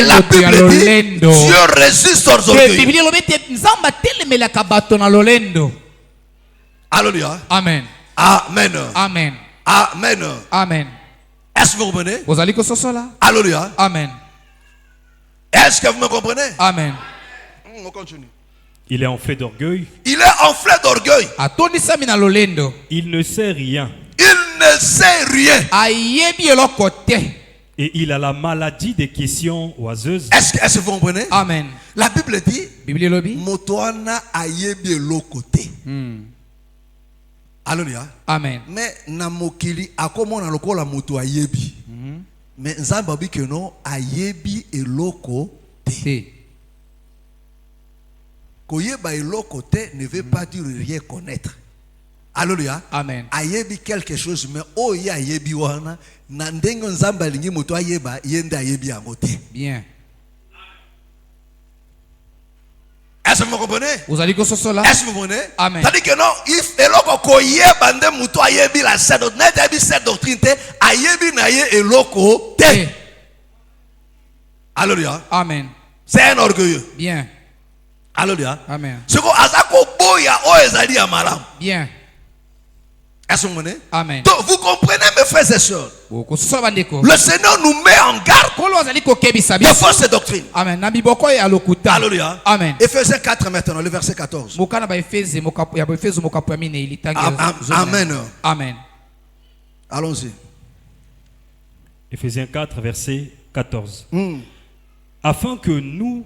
Speaker 2: la Bible dit, Dieu résiste aux orgueilleux. Alléluia.
Speaker 1: Amen.
Speaker 2: Amen.
Speaker 1: Amen.
Speaker 2: Amen.
Speaker 1: Amen.
Speaker 2: Est-ce que vous comprenez? Alléluia.
Speaker 1: Amen.
Speaker 2: Est-ce que vous me comprenez?
Speaker 1: Amen.
Speaker 2: On continue.
Speaker 4: Il est enflé d'orgueil.
Speaker 2: Il est enflé d'orgueil.
Speaker 4: Il ne sait rien.
Speaker 2: Il ne sait rien.
Speaker 4: Et il a la maladie des questions oiseuses.
Speaker 2: Est-ce que vous comprenez?
Speaker 1: Amen.
Speaker 2: La Bible dit Motoana ayebi lokote. Alléluia.
Speaker 1: Amen.
Speaker 2: Mais namokili akomo na lokola moto ayebi. Mais nzamba bi que non ayebi eloko te. Koyeba eloko te ne veut pas dire rien connaître. Alléluia.
Speaker 1: Amen.
Speaker 2: Ayebi quelque chose mais oya ayebi wana na ndengo nzamba lingi moto ayeba yenda ayebi angote.
Speaker 1: Bien.
Speaker 2: Est-ce que vous comprenez?
Speaker 1: Vous allez que ce soit là.
Speaker 2: Est-ce que vous comprenez?
Speaker 1: Amen.
Speaker 2: C'est-à-dire que non, if eloko koyeba nde moto ayebi la cette doctrine te ayebi na ye eloko te. Alléluia.
Speaker 1: Amen.
Speaker 2: C'est un orgueilleux.
Speaker 1: Bien.
Speaker 2: Alléluia.
Speaker 1: Amen.
Speaker 2: Ce qu'on azako boya o ezali amaram.
Speaker 1: Bien.
Speaker 2: Est-ce que vous comprenez?
Speaker 1: Amen.
Speaker 2: Donc vous comprenez mes frères et sœurs. Le Seigneur nous met en garde de fausses doctrines.
Speaker 1: Amen.
Speaker 2: Alléluia.
Speaker 1: Amen.
Speaker 2: Éphésiens 4 maintenant, le verset 14. Amen.
Speaker 1: Amen.
Speaker 2: Allons-y.
Speaker 4: Éphésiens 4, verset 14. Afin que nous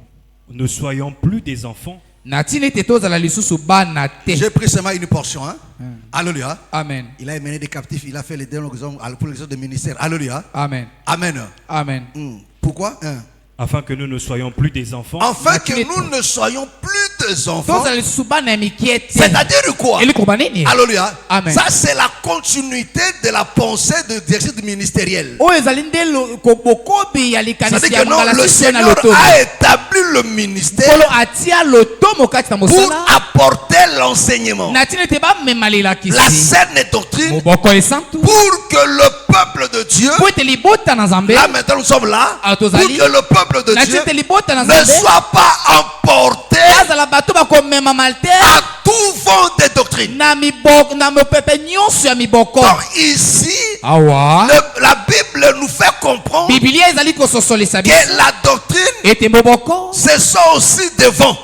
Speaker 4: ne soyons plus des enfants.
Speaker 2: J'ai pris seulement une portion. Hein? Alléluia.
Speaker 1: Amen.
Speaker 2: Il a mené des captifs, il a fait les dons pour les autres de ministère. Alléluia.
Speaker 1: Amen.
Speaker 2: Amen.
Speaker 1: Amen.
Speaker 2: Pourquoi?
Speaker 4: Afin que nous ne soyons plus des enfants.
Speaker 2: Afin que nous ne soyons plus des enfants. C'est-à-dire quoi? Alléluia.
Speaker 1: Amen.
Speaker 2: Ça c'est la continuité de la pensée de l'exercice ministériel. C'est-à-dire que non, le Seigneur a établi le ministère pour apporter l'enseignement, la saine doctrine, pour que le peuple de Dieu, là maintenant nous sommes là, pour que le peuple de Dieu ne soit pas emporté à tout vent des doctrines. Donc ici, la Bible nous fait comprendre que la doctrine, ce sont aussi des vents.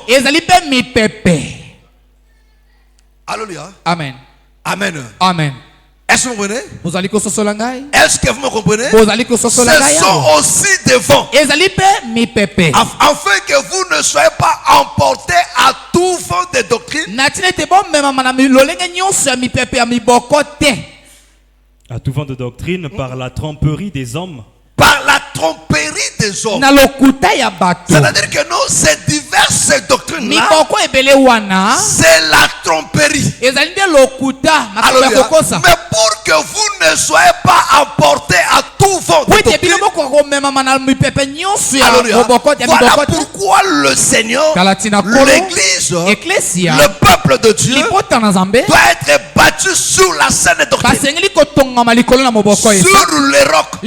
Speaker 2: Alléluia.
Speaker 1: Amen.
Speaker 2: Amen.
Speaker 1: Amen.
Speaker 2: Est-ce que vous comprenez?
Speaker 1: Est-ce
Speaker 2: que vous me comprenez? Ce sont aussi des vents. Afin que vous ne soyez pas emportés à tout vent de doctrine.
Speaker 4: À tout vent de doctrine par la tromperie des hommes.
Speaker 2: Par la tromperie des hommes. C'est-à-dire que nous, ces diverses doctrines-là, c'est la tromperie. Alléluia. Mais pour que vous ne soyez pas emportés à tout vent de doctrine, alléluia, voilà pourquoi le Seigneur, l'Église, le peuple de Dieu doit être battu sur la saine doctrine, sur les rocs.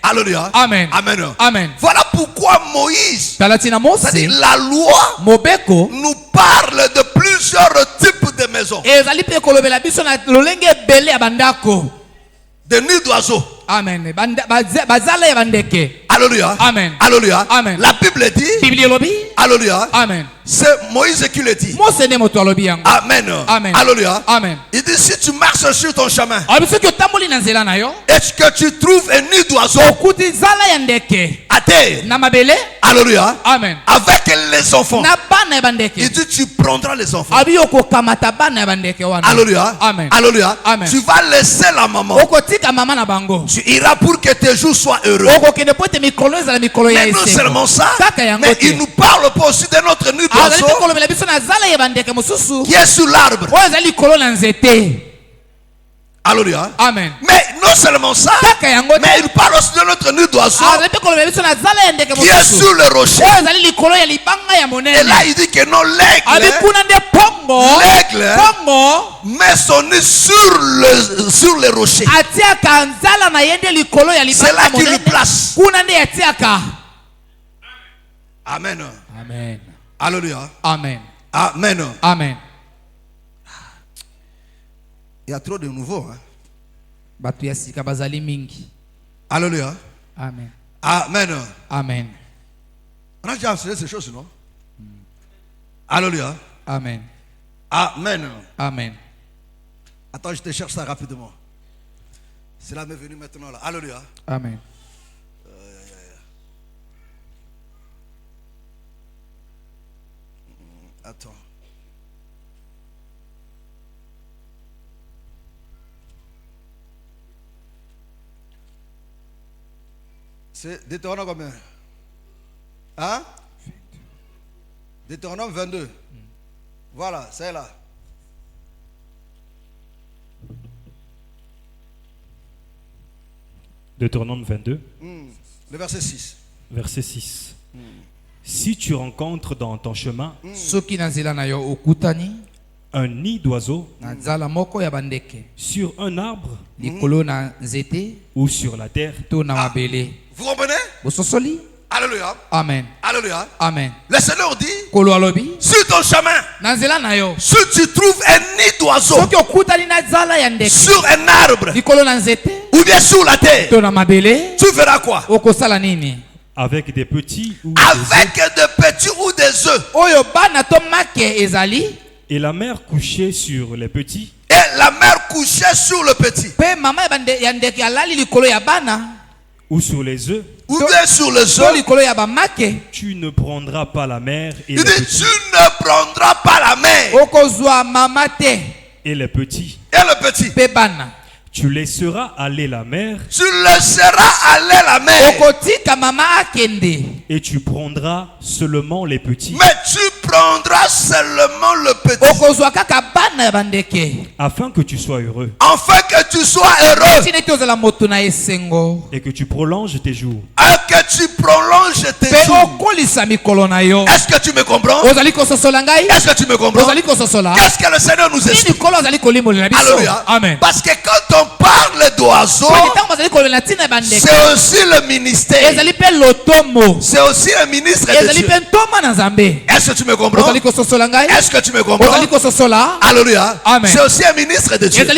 Speaker 2: Alléluia.
Speaker 1: Amen.
Speaker 2: Amen.
Speaker 1: Amen.
Speaker 2: Voilà pourquoi Moïse, c'est-à-dire la loi, nous parle de plusieurs types de maisons, de nids d'oiseaux.
Speaker 1: Amen.
Speaker 2: Alléluia.
Speaker 1: Amen.
Speaker 2: Alléluia.
Speaker 1: Amen.
Speaker 2: La Bible dit, alléluia.
Speaker 1: Amen.
Speaker 2: C'est Moïse qui le dit. Amen.
Speaker 1: Amen.
Speaker 2: Alléluia.
Speaker 1: Amen.
Speaker 2: Il dit si tu marches sur ton chemin, est-ce que tu trouves un nid d'oiseau à terre? Alléluia.
Speaker 1: Amen.
Speaker 2: Avec les enfants. Il dit tu prendras les enfants. Alléluia.
Speaker 1: Amen.
Speaker 2: Alléluia.
Speaker 1: Amen.
Speaker 2: Tu vas laisser la maman. Tu iras pour que tes jours soient heureux. Mais non seulement ça, mais il nous parle pas aussi de notre nid d'oiseau qui est sous l'arbre. Alléluia.
Speaker 1: Amen.
Speaker 2: Mais non seulement ça, mais il parle aussi de notre nid d'oiseau qui est sur le rocher. Et là il dit que non, l'aigle met son nid sur le rocher. C'est là qu'il le place. Amen.
Speaker 1: Amen.
Speaker 2: Alléluia.
Speaker 1: Amen.
Speaker 2: Amen.
Speaker 1: Amen.
Speaker 2: Il y a trop de nouveaux. Hein?
Speaker 1: Mingi.
Speaker 2: Alléluia.
Speaker 1: Amen.
Speaker 2: Amen.
Speaker 1: Amen.
Speaker 2: On a déjà enseigné ces choses, non? Alléluia.
Speaker 1: Amen.
Speaker 2: Amen.
Speaker 1: Amen.
Speaker 2: Attends, je te cherche ça rapidement. Cela m'est venu maintenant là. Alléluia.
Speaker 1: Amen.
Speaker 2: Attends. C'est Deutéronome combien? Hein? Deutéronome 22. Voilà, c'est là.
Speaker 4: Deutéronome 22.
Speaker 2: Le verset 6.
Speaker 4: Verset 6. Si tu rencontres dans ton chemin un nid d'oiseau sur un arbre ou sur la terre,
Speaker 2: vous comprenez? Alléluia.
Speaker 1: Amen.
Speaker 2: Alléluia.
Speaker 1: Amen.
Speaker 2: Le Seigneur dit, sur ton chemin, si tu trouves un nid d'oiseau sur un arbre ou bien sur la terre, tu feras quoi?
Speaker 4: avec des petits ou
Speaker 2: des œufs.
Speaker 4: Et la mère couchée sur les petits.
Speaker 2: Et la mère couchée sur le petit.
Speaker 4: Ou sur les œufs.
Speaker 2: Ou bien sur les œufs.
Speaker 4: Tu ne prendras pas la mère et
Speaker 2: il dit, tu ne prendras pas la mère
Speaker 4: et les petits.
Speaker 2: Et le petit.
Speaker 4: Tu laisseras aller la mère.
Speaker 2: Tu laisseras aller la mère.
Speaker 4: Et tu prendras seulement les petits.
Speaker 2: Mais tu prendras seulement le petit.
Speaker 4: Afin que tu sois heureux.
Speaker 2: Afin que tu sois heureux.
Speaker 4: Et que tu prolonges tes jours.
Speaker 2: Et que tu prolonges tes jours. Est-ce que tu me comprends? Est-ce que tu me comprends? Qu'est-ce que le Seigneur nous explique? Alléluia.
Speaker 1: Amen.
Speaker 2: Parce que quand on parle d'oiseaux, c'est aussi le ministère. C'est aussi le ministre de Dieu. Est-ce que tu me comprends? Est-ce que tu me comprends? Alléluia. C'est aussi un ministre de Dieu. Il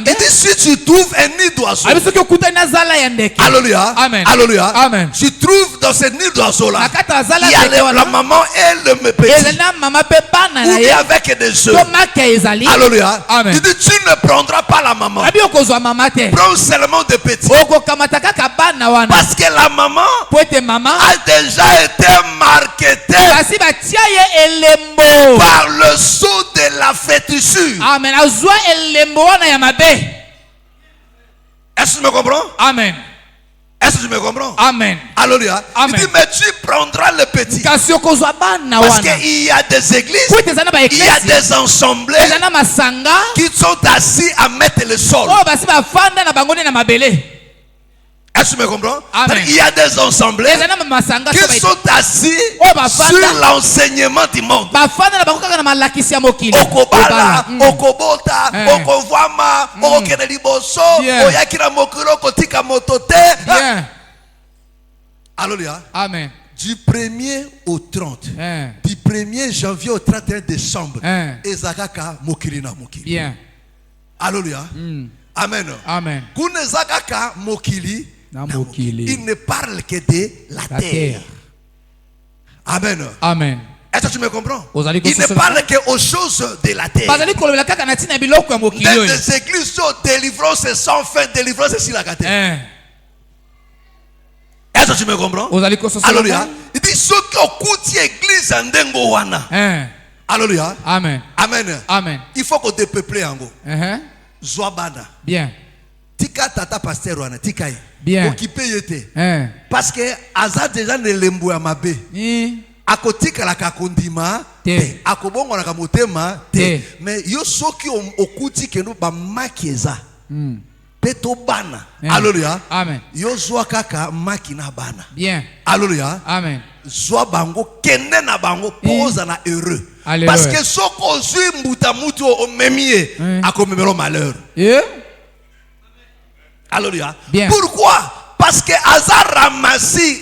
Speaker 2: dit, si tu trouves un nid d'oiseau, alléluia. Alléluia.
Speaker 1: Amen.
Speaker 2: Tu trouves dans ce nid d'oiseau là, il y a la maman et le petit. Ou bien avec des œufs. Alléluia. Il dit, tu ne prendras pas la maman. Prends seulement des petits. Parce que la maman a déjà été marketée par le sceau de la fétissure. Est-ce que tu me comprends?
Speaker 1: Amen.
Speaker 2: Est-ce que tu me comprends?
Speaker 1: Amen.
Speaker 2: Alléluia. Il dit, mais tu prendras le petit. Parce qu'il y a des églises, il y a des assemblées qui sont assis à mettre le sol. Est-ce que tu me comprends?
Speaker 1: Amen.
Speaker 2: Il y a des assemblées qui sont assis sur l'enseignement du monde. Okobala, okobota, okovama, okeneliboso, oyakira mokuro kotika motote. Alléluia.
Speaker 1: Amen.
Speaker 2: Du 1er au 30. Du 1er janvier au 31 décembre. Ezakaka mokili na mokili.
Speaker 1: Bien.
Speaker 2: Alléluia. Amen.
Speaker 1: Amen.
Speaker 2: Kunezakaka mokili. Il ne parle que de la terre. Amen.
Speaker 1: Amen.
Speaker 2: Est-ce que tu me comprends? Il ne parle que aux choses de la terre. Des églises sont délivrance sans fin, délivrance sur la terre. Est-ce que tu me comprends? Alléluia. Il dit ceux qui ont coûté l'église en Dengowana. Alléluia.
Speaker 1: Amen.
Speaker 2: Amen.
Speaker 1: Amen.
Speaker 2: Il faut qu'on dépeuple en go. Zoabana.
Speaker 1: Bien.
Speaker 2: Tika tata pasteur wana tika yi.
Speaker 1: Bien.
Speaker 2: Occupé yete. Parce que Azad déjà ne lembu ya mabe. Akotika la kakondima te. Akobongo na kamotema te. Mais yo soki okuti keno ba makieza. Peto bana. Alléluia.
Speaker 1: Amen.
Speaker 2: Yo zwa kaka makina bana.
Speaker 1: Bien.
Speaker 2: Alléluia.
Speaker 1: Amen.
Speaker 2: Zwa bango kende na bango poza na heureux.
Speaker 1: Alléluia.
Speaker 2: Parce que soko zui mbuta mutu o memie akomemelo malheur. Alléluia.
Speaker 1: Bien.
Speaker 2: Pourquoi? Parce que Azar ramasi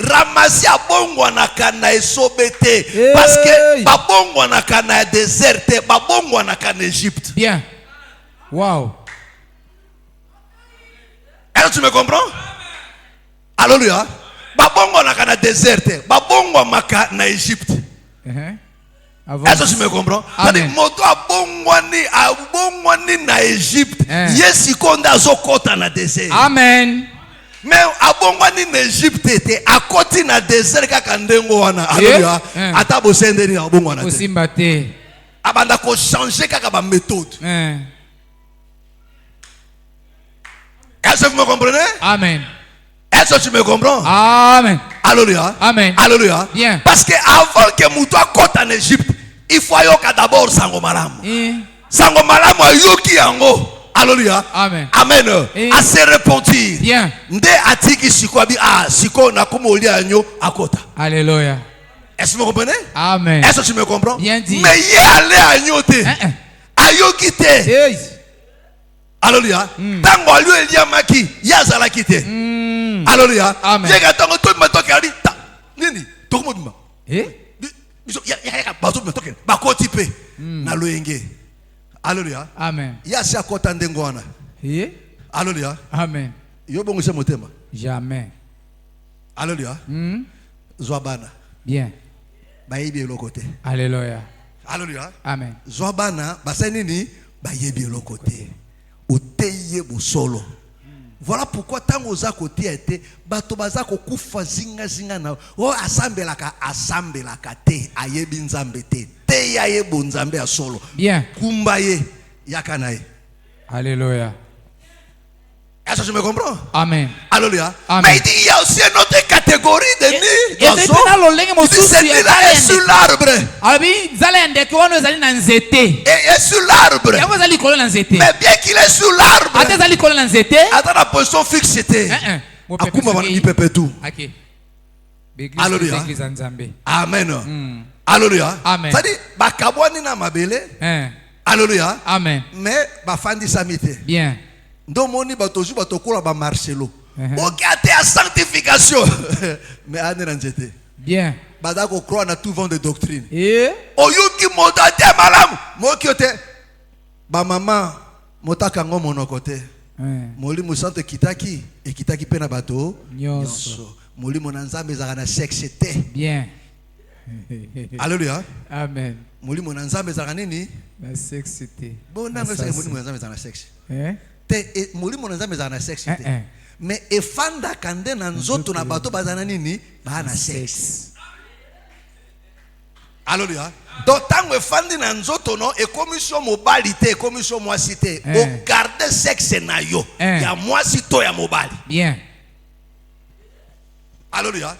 Speaker 2: a bongo na kana esobete. Parce que ba bongo na kana déserte, ba bongo na kana Égypte.
Speaker 1: Bien. Wow.
Speaker 2: Est-ce que tu me comprends? Alléluia. babongo na kana désert, babongo maka na Égypte. Est-ce que tu me comprends? C'est-à-dire moto abongwani na Égypte, yesikonda zokota na désert.
Speaker 1: Amen.
Speaker 2: Mais abongwani na Égypte était à côté na désert kaka ndengo wana. Alléluia. Ata bosendeli na abongwana te.
Speaker 1: Osimba te.
Speaker 2: Abanda ko changer kaka ba méthode. Est-ce que vous me comprenez?
Speaker 1: Amen.
Speaker 2: Est-ce que tu me comprends?
Speaker 1: Amen.
Speaker 2: Alléluia.
Speaker 1: Amen.
Speaker 2: Alléluia.
Speaker 1: Bien.
Speaker 2: Parce que avant que Moutoua côte en Égypte, il faut yoka d'abord sango malamu. Sango malamu yoki yango. Alléluia.
Speaker 1: Amen.
Speaker 2: Amen. À se repentir.
Speaker 1: Bien.
Speaker 2: Nde atiki sikwabi siko na kumoli anyo akota.
Speaker 1: Alléluia.
Speaker 2: Est-ce que vous me comprenez?
Speaker 1: Amen.
Speaker 2: Est-ce que tu me comprends?
Speaker 1: Bien dit.
Speaker 2: Mais y aller agnote. Ayoki te. Alléluia. Tango alu eliamaki yazala kite. Alléluia.
Speaker 1: Amen.
Speaker 2: Yega tango to matoka ali ta. Nini? Tokomo bima. Ya bazo matoka. Bakoti pe. Na loyenge. Alléluia.
Speaker 1: Amen.
Speaker 2: Ya si akota ndengo wana. Alléluia.
Speaker 1: Amen.
Speaker 2: Yo bongo se motema.
Speaker 1: Jamais.
Speaker 2: Alléluia. Zwabana.
Speaker 1: Bien.
Speaker 2: Bayebi elokote.
Speaker 1: Alléluia.
Speaker 2: Alléluia.
Speaker 1: Amen.
Speaker 2: Zwabana basani nini? Bayebi elokote. Oteye bosolo. Voilà pourquoi tant aux côté était bato bazako kufa zinga zinga na o asambelaka te ayebi nzambe te te yayebo nzambe ya solo.
Speaker 1: Bien.
Speaker 2: Kumbaye yakanaye.
Speaker 1: Alléluia.
Speaker 2: Est-ce que je me comprends?
Speaker 1: Amen.
Speaker 2: Alléluia.
Speaker 1: Amen.
Speaker 2: Mais il y a aussi une autre catégorie de nids d'oiseaux.
Speaker 1: C'est
Speaker 2: sur l'arbre. Et sur l'arbre. Mais bien qu'il est sur l'arbre, attends la position fixe. Alléluia. Amen. Alléluia. C'est-à-dire, bakabwani na mabele. Alléluia.
Speaker 1: Amen.
Speaker 2: Mais bafandi samite.
Speaker 1: Bien.
Speaker 2: Domoni batoju batokola ba Marcelo. Regardez la sanctification. Mais ane nanjete.
Speaker 1: Bien.
Speaker 2: Badako croit na tout vent de doctrine.
Speaker 1: Oyuki
Speaker 2: modate malam. Mokiote. Ba mama motaka ngo monokote. Moli musante kitaki e kitaki pena bato.
Speaker 1: Nyonso.
Speaker 2: Moli monanzambe zaka na sexe te.
Speaker 1: Bien.
Speaker 2: Alléluia.
Speaker 1: Amen.
Speaker 2: Moli monanzambe zaka nini?
Speaker 1: Na sexe te.
Speaker 2: Bon nanga zaka moli monanzambe zaka na sexe.
Speaker 1: Te
Speaker 2: moli monanzambe zaka na sexe te. Mais efanda kande na nzoto na bato bazana nini? Ba na sexe. Alléluia. Donc tango efandi na nzoto no e commission mobali te, commission mwasi te. O garder sexe na yo. Ya mwasi to ya mobali.
Speaker 1: Bien.
Speaker 2: Alléluia.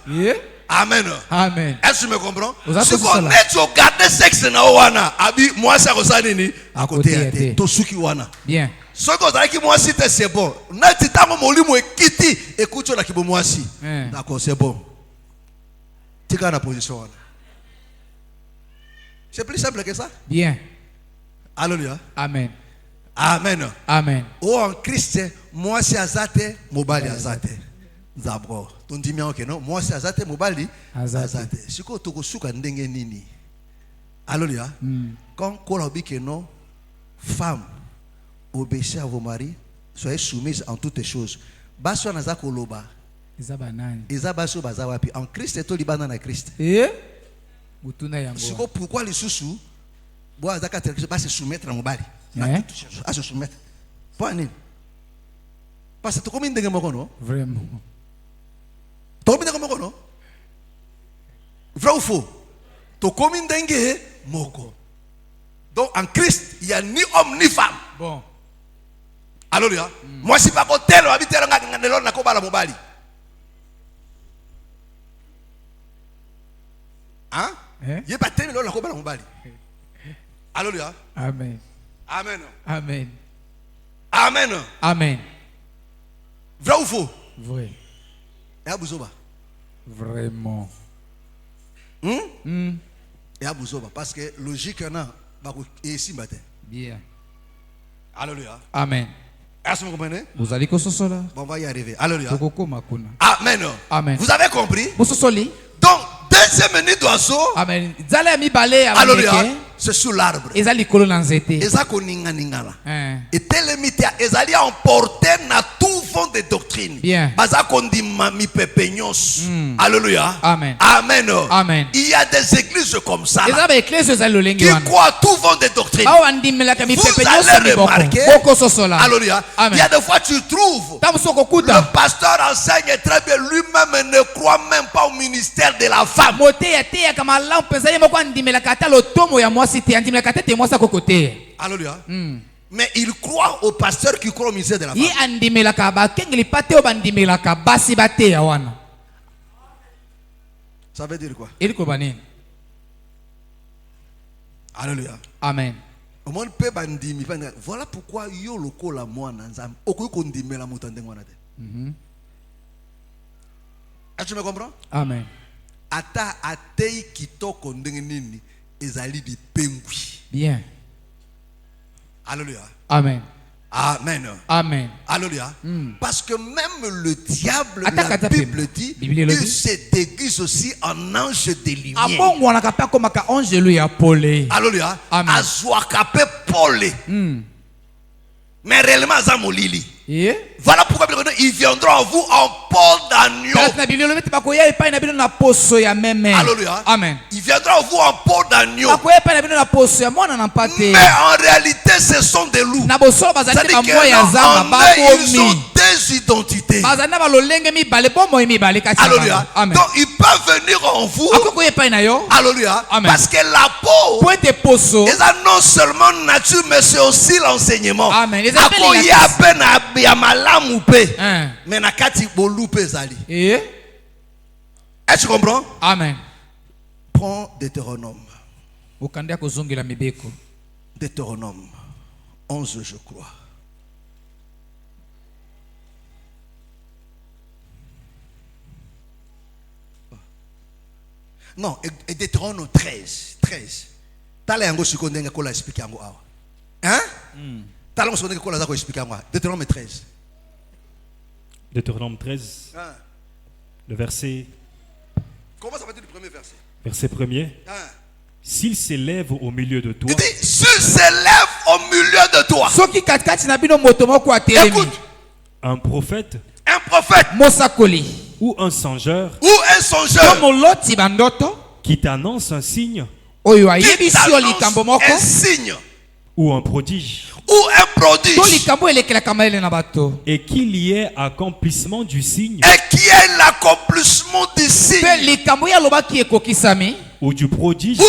Speaker 1: Amen.
Speaker 2: Amen. Est-ce que tu me comprends? Si on est au garder sexe na wana, abi mwasi akosa nini? À côté ya te. To suki wana.
Speaker 1: Bien.
Speaker 2: Ce que vous avez dit, moi, c'est bon. Nati tango molimo ekiti, écoute la kibo mwasi. D'accord, c'est bon. Tika na position. C'est plus simple que ça.
Speaker 1: Bien.
Speaker 2: Alléluia.
Speaker 1: Amen.
Speaker 2: Amen.
Speaker 1: Amen.
Speaker 2: Oh en Christ, moi c'est azate, mobali azate. D'abord, ton dit bien que non, moi c'est azate, mobali azate. Siko toko suka ndenge nini. Alléluia. Quand kola bi que non, femme obéissez à vos maris, soyez soumises en toutes choses. Baso naza koloba. Eza baso bazawapi. En Christ et to libana na Christ. Siko pourquoi les sous bois zaka va se soumettre à mobali. À se soumettre. Pas nini. Parce que tu combien de moko non?
Speaker 1: Vraiment.
Speaker 2: Tu combien de moko non? Vrai ou faux? Tu combien de moko? Donc en Christ, il y a ni homme ni femme.
Speaker 1: Bon.
Speaker 2: Alléluia. Moi si pas côté là, habiter nga nelo na ko bala mobali. Hein? Il pas tellement là na ko bala mobali. Alléluia.
Speaker 1: Amen.
Speaker 2: Amen.
Speaker 1: Amen.
Speaker 2: Amen.
Speaker 1: Amen.
Speaker 2: Vrai ou faux?
Speaker 1: Vrai.
Speaker 2: Et Abouzoba.
Speaker 1: Vraiment.
Speaker 2: Et Abouzoba parce que logique na ba ko ici matin.
Speaker 1: Bien.
Speaker 2: Alléluia.
Speaker 1: Amen.
Speaker 2: Est-ce que vous comprenez?
Speaker 1: Vous allez là.
Speaker 2: Bon, on va y arriver. Alléluia.
Speaker 1: Amen.
Speaker 2: Amen. Vous avez compris?
Speaker 1: Donc,
Speaker 2: deuxième minute d'oiseau.
Speaker 1: Amen.
Speaker 2: Alléluia. C'est sur l'arbre.
Speaker 1: Et ça likolo na nzete.
Speaker 2: Et ça koninga ningala. Et telemitia ezali emporter na tout vent de doctrine.
Speaker 1: Bien.
Speaker 2: Baza kondima mi pepenyos. Alléluia.
Speaker 1: Amen.
Speaker 2: Amen.
Speaker 1: Amen.
Speaker 2: Il y a des églises comme ça.
Speaker 1: Et ça ba église za lolengi wana.
Speaker 2: Qui croient à tout vent de doctrine.
Speaker 1: Ba wandimela ka mi pepenyos.
Speaker 2: Vous allez remarquer. Alléluia.
Speaker 1: Amen.
Speaker 2: Il y a des fois tu trouves. Le pasteur enseigne très bien, lui-même ne croit même pas au ministère de la femme. Alléluia. Mais il croit au pasteur qui croit au ministère de la femme. Ça veut dire quoi? Alléluia.
Speaker 1: Amen.
Speaker 2: Voilà pourquoi yo loko la mwana nzambe okoki kondimela moto ndenge wana te. Est-ce que tu me comprends?
Speaker 1: Amen.
Speaker 2: Ata atei kitoko ndenge nini ezali di pengui.
Speaker 1: Bien.
Speaker 2: Alléluia.
Speaker 1: Amen.
Speaker 2: Amen.
Speaker 1: Amen.
Speaker 2: Alléluia. Parce que même le diable, la Bible dit, il se déguise aussi en ange de lumière. Alléluia. Azouakape Paulé. Mais réellement, Zamolili. Voilà pourquoi ils viendront à vous en peau d'agneau. Alléluia.
Speaker 1: Amen.
Speaker 2: Ils viendront à vous en peau d'agneau. Mais en réalité, ce sont des loups. C'est-à-dire qu'ils ont des identités. Alléluia. Donc ils peuvent venir en vous. Alléluia. Parce que la peau est non seulement nature, mais c'est aussi l'enseignement.
Speaker 1: Amen.
Speaker 2: Mais nakati bolupe zali. Est-ce que tu comprends?
Speaker 1: Amen.
Speaker 2: Prends Deutéronome. Deutéronome 11, je crois. Non, et Deutéronome 13. Tala yango sikondenga kola expliquer yango awa. Hein? Deutéronome 13.
Speaker 4: Deutéronome 13. Le verset.
Speaker 2: Comment ça va dire le premier verset?
Speaker 4: Verset premier. S'il s'élève au milieu de toi.
Speaker 2: Il dit, s'il s'élève au milieu de toi. Écoute.
Speaker 4: Un prophète. Ou un songeur. Qui t'annonce un signe.
Speaker 2: Un signe.
Speaker 4: Ou un prodige. Et qu'il y ait accomplissement du signe. Ou du prodige.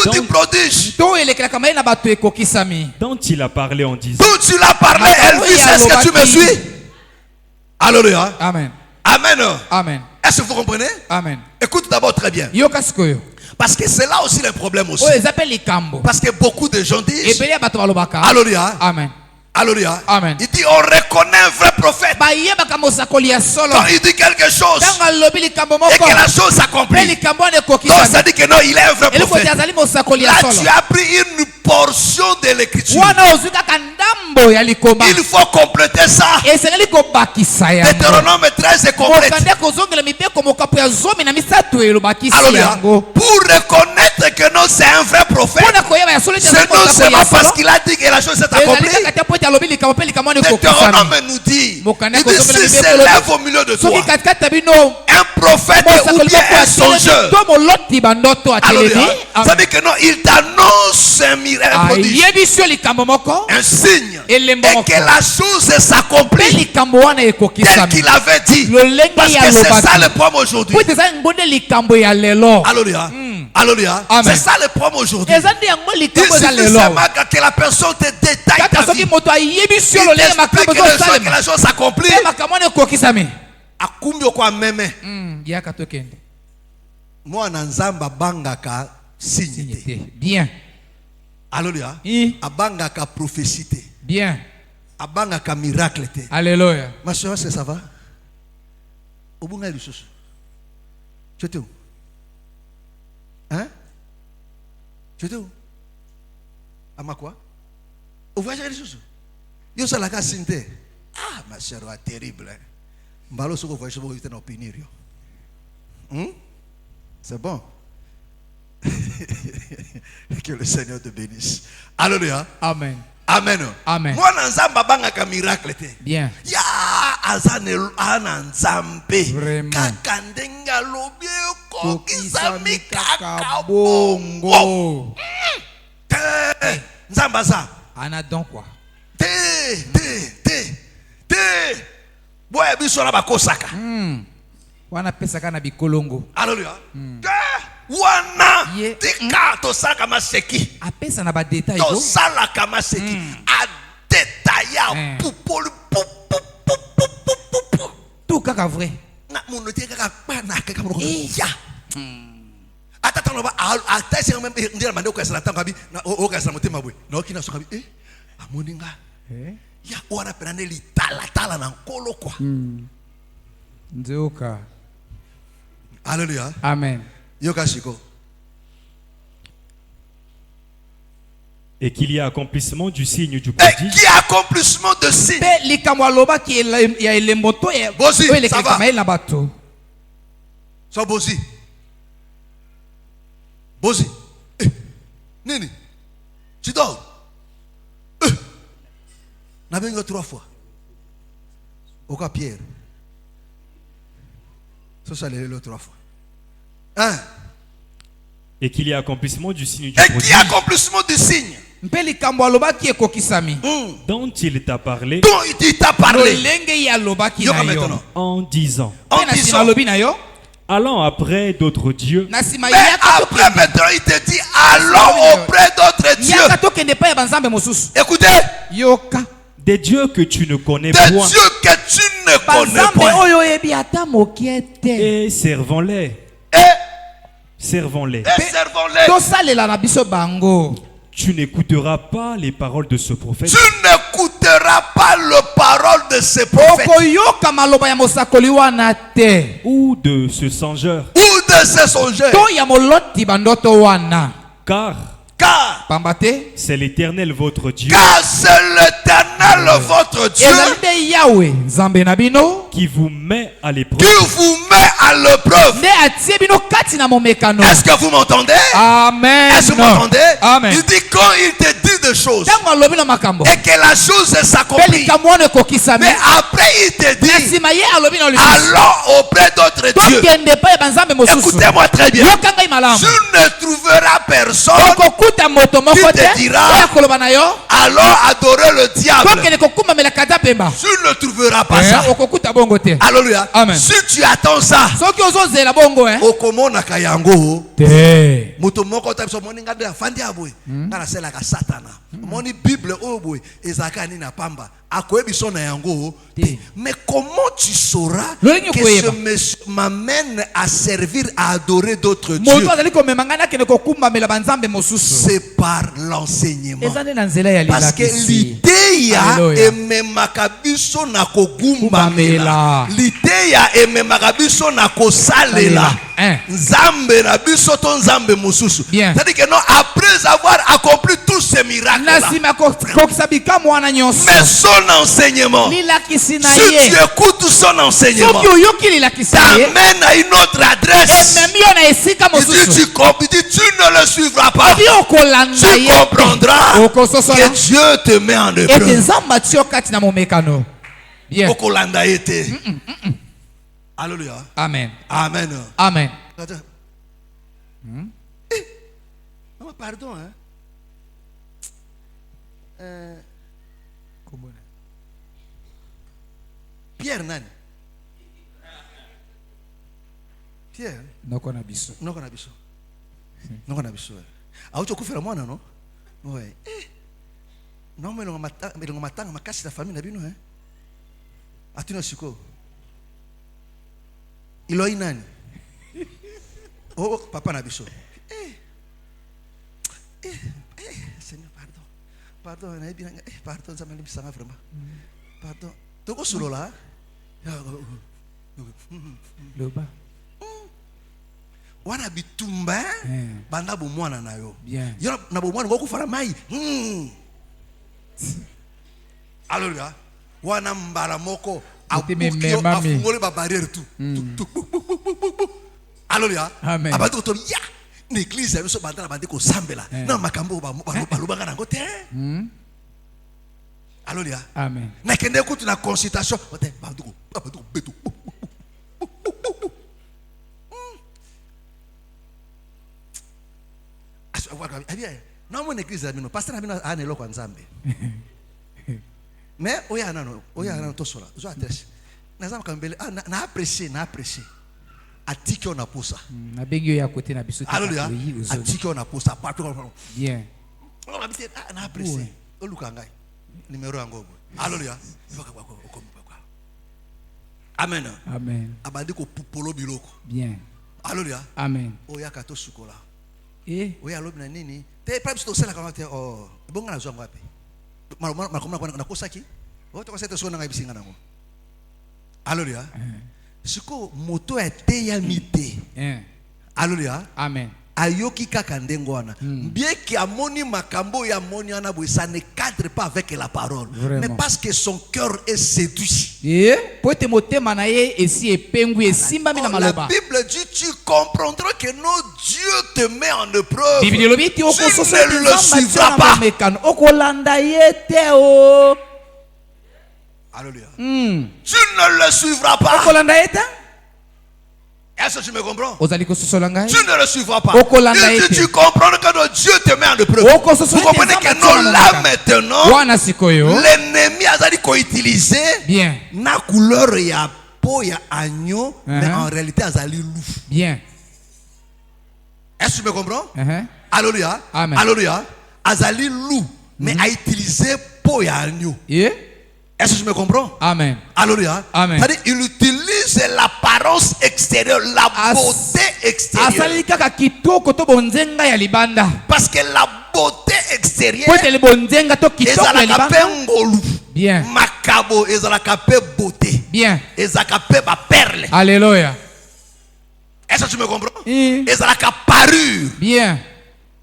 Speaker 4: Dont il a parlé en disant.
Speaker 2: Elvis, est-ce que tu me suis? Alléluia.
Speaker 1: Amen.
Speaker 2: Amen. Est-ce que vous comprenez?
Speaker 1: Amen.
Speaker 2: Écoute d'abord très bien. Parce que c'est là aussi le problème aussi. Parce que beaucoup de gens disent. Alléluia.
Speaker 1: Amen.
Speaker 2: Alléluia.
Speaker 1: Amen.
Speaker 2: Il dit on reconnaît un vrai prophète. Quand il dit quelque chose et que la chose s'accomplit. Donc ça dit que non, il est un vrai prophète. Là tu as pris une portion de l'écriture. Il faut compléter ça. Deutéronome 13 est complété. Alléluia. Pour reconnaître que non, c'est un vrai prophète. C'est non seulement parce qu'il a dit que la chose s'est accomplie. Deutéronome nous dit, il dit s'il s'élève au milieu de toi un prophète ou bien un songeur. Alléluia. Ça dit que non, il t'annonce un miracle, un prodige, un signe, et que la chose s'accomplit tel qu'il avait dit. Parce que c'est ça le problème aujourd'hui. Alléluia. Alléluia. C'est ça le problème aujourd'hui. Il suffit seulement que la personne te détaille ta vie. Il t'explique que la chose s'accomplit. Akumbi okwa meme. Moi nanzamba bangaka signe.
Speaker 1: Bien.
Speaker 2: Alléluia. Abangaka prophétie.
Speaker 1: Bien.
Speaker 2: Abangaka miracle.
Speaker 1: Alléluia.
Speaker 2: Ma soeur, ça va? Obunga lisusu. Tu es où? Hein? Tu es où? Ama quoi? Au voyage lisusu. Yo ça la casinte. Ah, ma soeur, terrible. Mbalo soko voyage pour éviter d'opinion. C'est bon. Que le Seigneur te bénisse. Alléluia.
Speaker 1: Amen.
Speaker 2: Amen.
Speaker 1: Amen.
Speaker 2: Moi, nzamba banga miracle.
Speaker 1: Bien.
Speaker 2: Ya azane ananzambe.
Speaker 1: Vraiment.
Speaker 2: Kakandenga lobie ko kisami
Speaker 1: kakabongo.
Speaker 2: Nzambaza.
Speaker 1: Anadon quoi?
Speaker 2: Te. Boye biso na bakosaka.
Speaker 1: Wana pesaka na bikolongo.
Speaker 2: Alléluia. Wana tika tosaka maseki.
Speaker 1: Apesa na ba détail
Speaker 2: ko. Tosala kama seki. A détailler pour
Speaker 1: tout kaka vrai.
Speaker 2: Na monote kaka pana kaka mono. Ya. Atata no ba atase même ndira mande ko esala tangabi na o ka esala motema bwe. Na okina sokabi amoninga. Ya wana penane li tala na nkolo kwa.
Speaker 1: Nzoka.
Speaker 2: Alléluia.
Speaker 1: Amen.
Speaker 2: Yokashiko.
Speaker 4: Et qu'il y a accomplissement du signe du prodige.
Speaker 2: Et qu'il y a accomplissement de signe. Bozi, ça va. So Bozi. Bozi. Nini. Tu dors. N'a bien 3 fois. Au cas Pierre. Ça les 3 fois. Hein?
Speaker 4: Et qu'il y a accomplissement du signe du
Speaker 2: prodige.
Speaker 4: prodige.
Speaker 2: Et qu'il y a accomplissement du signe.
Speaker 4: Dont il t'a parlé.
Speaker 2: Dont il t'a parlé.
Speaker 4: En disant.
Speaker 2: Allant
Speaker 4: après d'autres dieux.
Speaker 2: Mais après maintenant il te dit allons auprès d'autres dieux. Écoutez.
Speaker 4: Des dieux que tu ne connais
Speaker 2: point. Des dieux que tu ne connais point.
Speaker 4: Et servons-les. Servons-les. Tu n'écouteras pas les paroles de ce prophète.
Speaker 2: Tu n'écouteras pas les paroles de ce prophète.
Speaker 4: Ou de ce songeur.
Speaker 2: Ou de ce songeur.
Speaker 4: Car c'est l'Éternel votre Dieu.
Speaker 2: Car c'est l'Éternel votre Dieu.
Speaker 4: Qui vous met à l'épreuve.
Speaker 2: Qui vous met à l'épreuve. Est-ce que vous m'entendez?
Speaker 1: Amen.
Speaker 2: Est-ce que vous m'entendez?
Speaker 1: Amen.
Speaker 2: Il dit quand il te dit des choses et que la chose s'accomplit. Mais après il te dit allons auprès d'autres dieux. Écoutez-moi très bien. Tu ne trouveras personne qui te dira allons adorer le diable. Tu ne trouveras pas ça. Alléluia.
Speaker 1: Amen.
Speaker 2: Si tu attends ça, okomona kayango moto moko tabiso moninga de afandi aboy ngana sela ka satana moni bible oboy ezaka ni na pamba akoyebiso na yango. Mais comment tu sauras que ce monsieur m'amène à servir, à adorer d'autres dieux? C'est par l'enseignement. Parce que l'idée est même makabiso na kogumbamela. L'idée est même makabiso na kosalela. Nzambe na biso to nzambe mususu. C'est-à-dire que non, après avoir accompli tous ces miracles là, mais son enseignement, si tu écoutes son enseignement, t'amène à une autre adresse. Il dit tu ne le suivras pas. Tu comprendras que Dieu te met en épreuve. Alléluia.
Speaker 1: Amen.
Speaker 2: Amen.
Speaker 1: Amen.
Speaker 2: Pardon, hein? Pierre nani? Pierre.
Speaker 1: Nokona biso.
Speaker 2: Aucho kufela mwana no? Ouais. Non mais longa matanga makasi la famille na bino hein? Atuna siko. Iloi nani? Oh papa na biso. Seigneur pardon na bien pardon ça m'a dit ça vraiment. Pardon. Toko solo là.
Speaker 1: Loba.
Speaker 2: Wana bitumba banda bo mwana na yo.
Speaker 1: Bien.
Speaker 2: Yo na bo mwana ngoku fala mai. Alléluia. Wana mbala moko afungole ba barrière tout. Alléluia.
Speaker 1: Amen.
Speaker 2: Abatu to ya l'église biso bandala bandi ko sambela na makambo balobanga nango te. Alléluia.
Speaker 1: Amen.
Speaker 2: Na kende kutu na consultation banduko beto. Non, mon église, pasteur Amino a un éloquent Nzambe. Mais, oya nano to sola. Je adresse. Nazam kambele, na apprécié. Atiki on a poussa.
Speaker 1: Na bengi ya côté na biso.
Speaker 2: Alléluia. Atiki on a poussa.
Speaker 1: Bien.
Speaker 2: On a dit, na apprécié. Oluka ngai. Numéro yango. Alléluia. Amen.
Speaker 1: Amen.
Speaker 2: Abandi ko polo biloko.
Speaker 1: Bien.
Speaker 2: Alléluia.
Speaker 1: Amen.
Speaker 2: Oya kato sukola.
Speaker 1: Oui,
Speaker 2: alors na nini te pas biso sala kama te bonga na zonga pe na kosaki to kosete sona ngai bisinga nango. Alléluia. Siko moto ete ya mite. Alléluia.
Speaker 1: Amen.
Speaker 2: Ayoki kaka ndengo wana bien ki amoni makambo ya moni ana bo ça ne cadre pas avec la parole. Vraiment. Mais parce que son cœur est séduit.
Speaker 1: La
Speaker 2: Bible dit tu comprendras que non, Dieu te met en épreuve. Tu ne le suivras pas. Alléluia. Tu ne le suivras pas. Est-ce que tu me comprends? Tu ne le suivras pas. Il dit, tu comprends que Dieu te met en épreuve. Vous comprenez que non, là maintenant, l'ennemi a dit qu'on utilisait la couleur ya peau ya agneau, mais en réalité, a dit loup.
Speaker 1: Bien.
Speaker 2: Est-ce que tu me comprends? Alléluia. Alléluia. Azali loup, mais a utilisé peau ya agneau. Est-ce que tu me comprends?
Speaker 1: Amen.
Speaker 2: Alléluia.
Speaker 1: Amen.
Speaker 2: C'est-à-dire, il utilise l'apparence extérieure, la beauté extérieure. Parce que la beauté extérieure est
Speaker 1: bien.
Speaker 2: Macabo est la beauté.
Speaker 1: Bien.
Speaker 2: Et la perle.
Speaker 1: Alléluia.
Speaker 2: Est-ce que tu me comprends? Et la parure.
Speaker 1: Bien.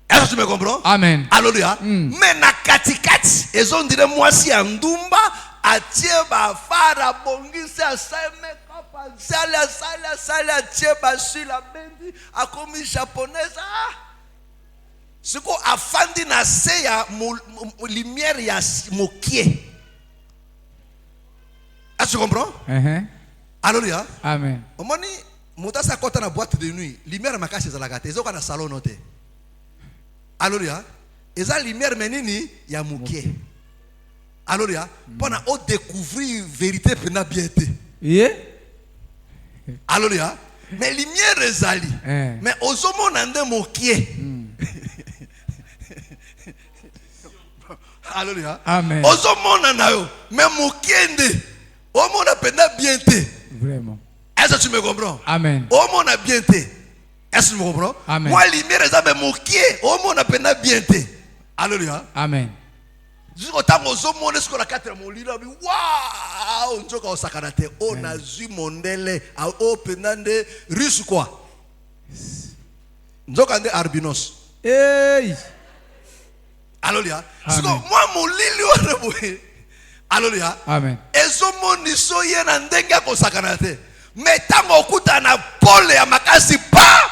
Speaker 2: Est-ce que tu me comprends?
Speaker 1: Amen.
Speaker 2: Alléluia. Mais na katikati, ils ont dit moi si andumba atieba fara bongisi aseme kapa sala atieba sur la bendi akomi japonaise siko afandi na se ya lumière ya mokie. Est-ce que tu comprends? Alléluia.
Speaker 1: Amen.
Speaker 2: Omoni mutasa kota na boîte de nuit lumière makasi za la gate ezoka na salon note. Alléluia. Et ça lumière menini ya mokie. Alléluia. Pendant au découvrir vérité pena bien été. Alléluia. Mais lumière ezali. Mais ozomo nande mokie. Alléluia.
Speaker 1: Amen.
Speaker 2: Ozomo nanayo. Mais mokie nde. Omo na pena bien été.
Speaker 1: Vraiment.
Speaker 2: Est-ce que tu me comprends?
Speaker 1: Amen.
Speaker 2: Omo na bien été. Est-ce que tu me comprends?
Speaker 1: Amen.
Speaker 2: Moi, lumière, ça me moquer. Au monde, on a bien été. Alléluia.
Speaker 1: Amen.
Speaker 2: Jusqu'au temps où on est sur la 4 mon lit, waouh, on a vu mon délai à openande russe quoi. Nous avons arbinos.
Speaker 1: Hey.
Speaker 2: Alléluia. Moi, mon lit, alléluia.
Speaker 1: Amen.
Speaker 2: Et ce monde, ils sont yenandenge ko sakanate. Mais tant qu'on a na pole ya makasi pa.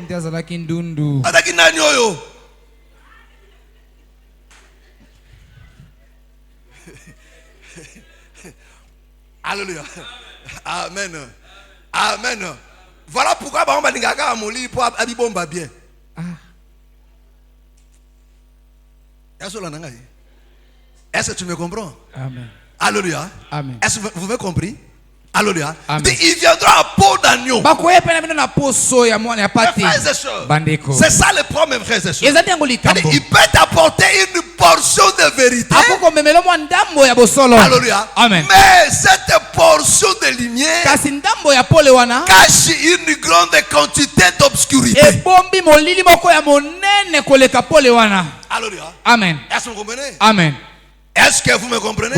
Speaker 1: Ndazalaki ndundu.
Speaker 2: Adaki nani oyo? Alléluia. Amen. Amen. Voilà pourquoi on va dire que mon lit pour abibomba bien. Est-ce que tu me comprends?
Speaker 1: Amen.
Speaker 2: Alléluia.
Speaker 1: Amen.
Speaker 2: Est-ce que vous m'avez compris? Alléluia. Il viendra à peau d'agneau. C'est ça le problème, frères et sœurs. Il peut t'apporter une portion de vérité. Alléluia.
Speaker 1: Amen.
Speaker 2: Mais cette portion de lumière cache une grande quantité d'obscurité. Alléluia.
Speaker 1: Amen.
Speaker 2: Est-ce que vous comprenez?
Speaker 1: Amen.
Speaker 2: Est-ce que vous me comprenez?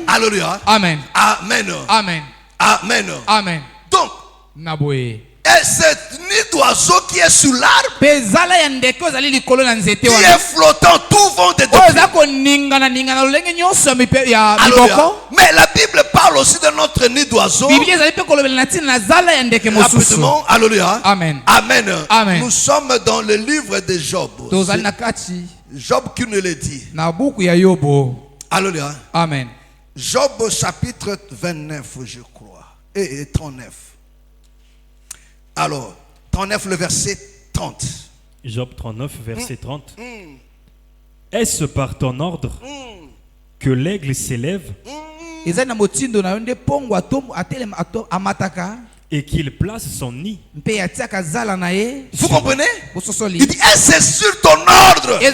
Speaker 2: Alléluia.
Speaker 1: Amen.
Speaker 2: Amen.
Speaker 1: Amen.
Speaker 2: Amen.
Speaker 1: Amen.
Speaker 2: Donc,
Speaker 1: Naboé.
Speaker 2: et cette nid d'oiseau qui est sur l'arbre, qui est flottant, tout vent de doctrine. Mais la Bible parle aussi de notre nid d'oiseau. Rapidement, alléluia.
Speaker 1: Amen.
Speaker 2: Amen.
Speaker 1: Amen.
Speaker 2: Nous sommes dans le livre de Job. Job qui nous le dit. Alléluia.
Speaker 1: Amen.
Speaker 2: Job chapitre 29, je crois. Et 39. Alors, 39, le verset 30.
Speaker 4: Job 39, verset 30. Est-ce par ton ordre que l'aigle s'élève et qu'il place son nid?
Speaker 2: Vous comprenez? Il dit, est-ce sur ton ordre que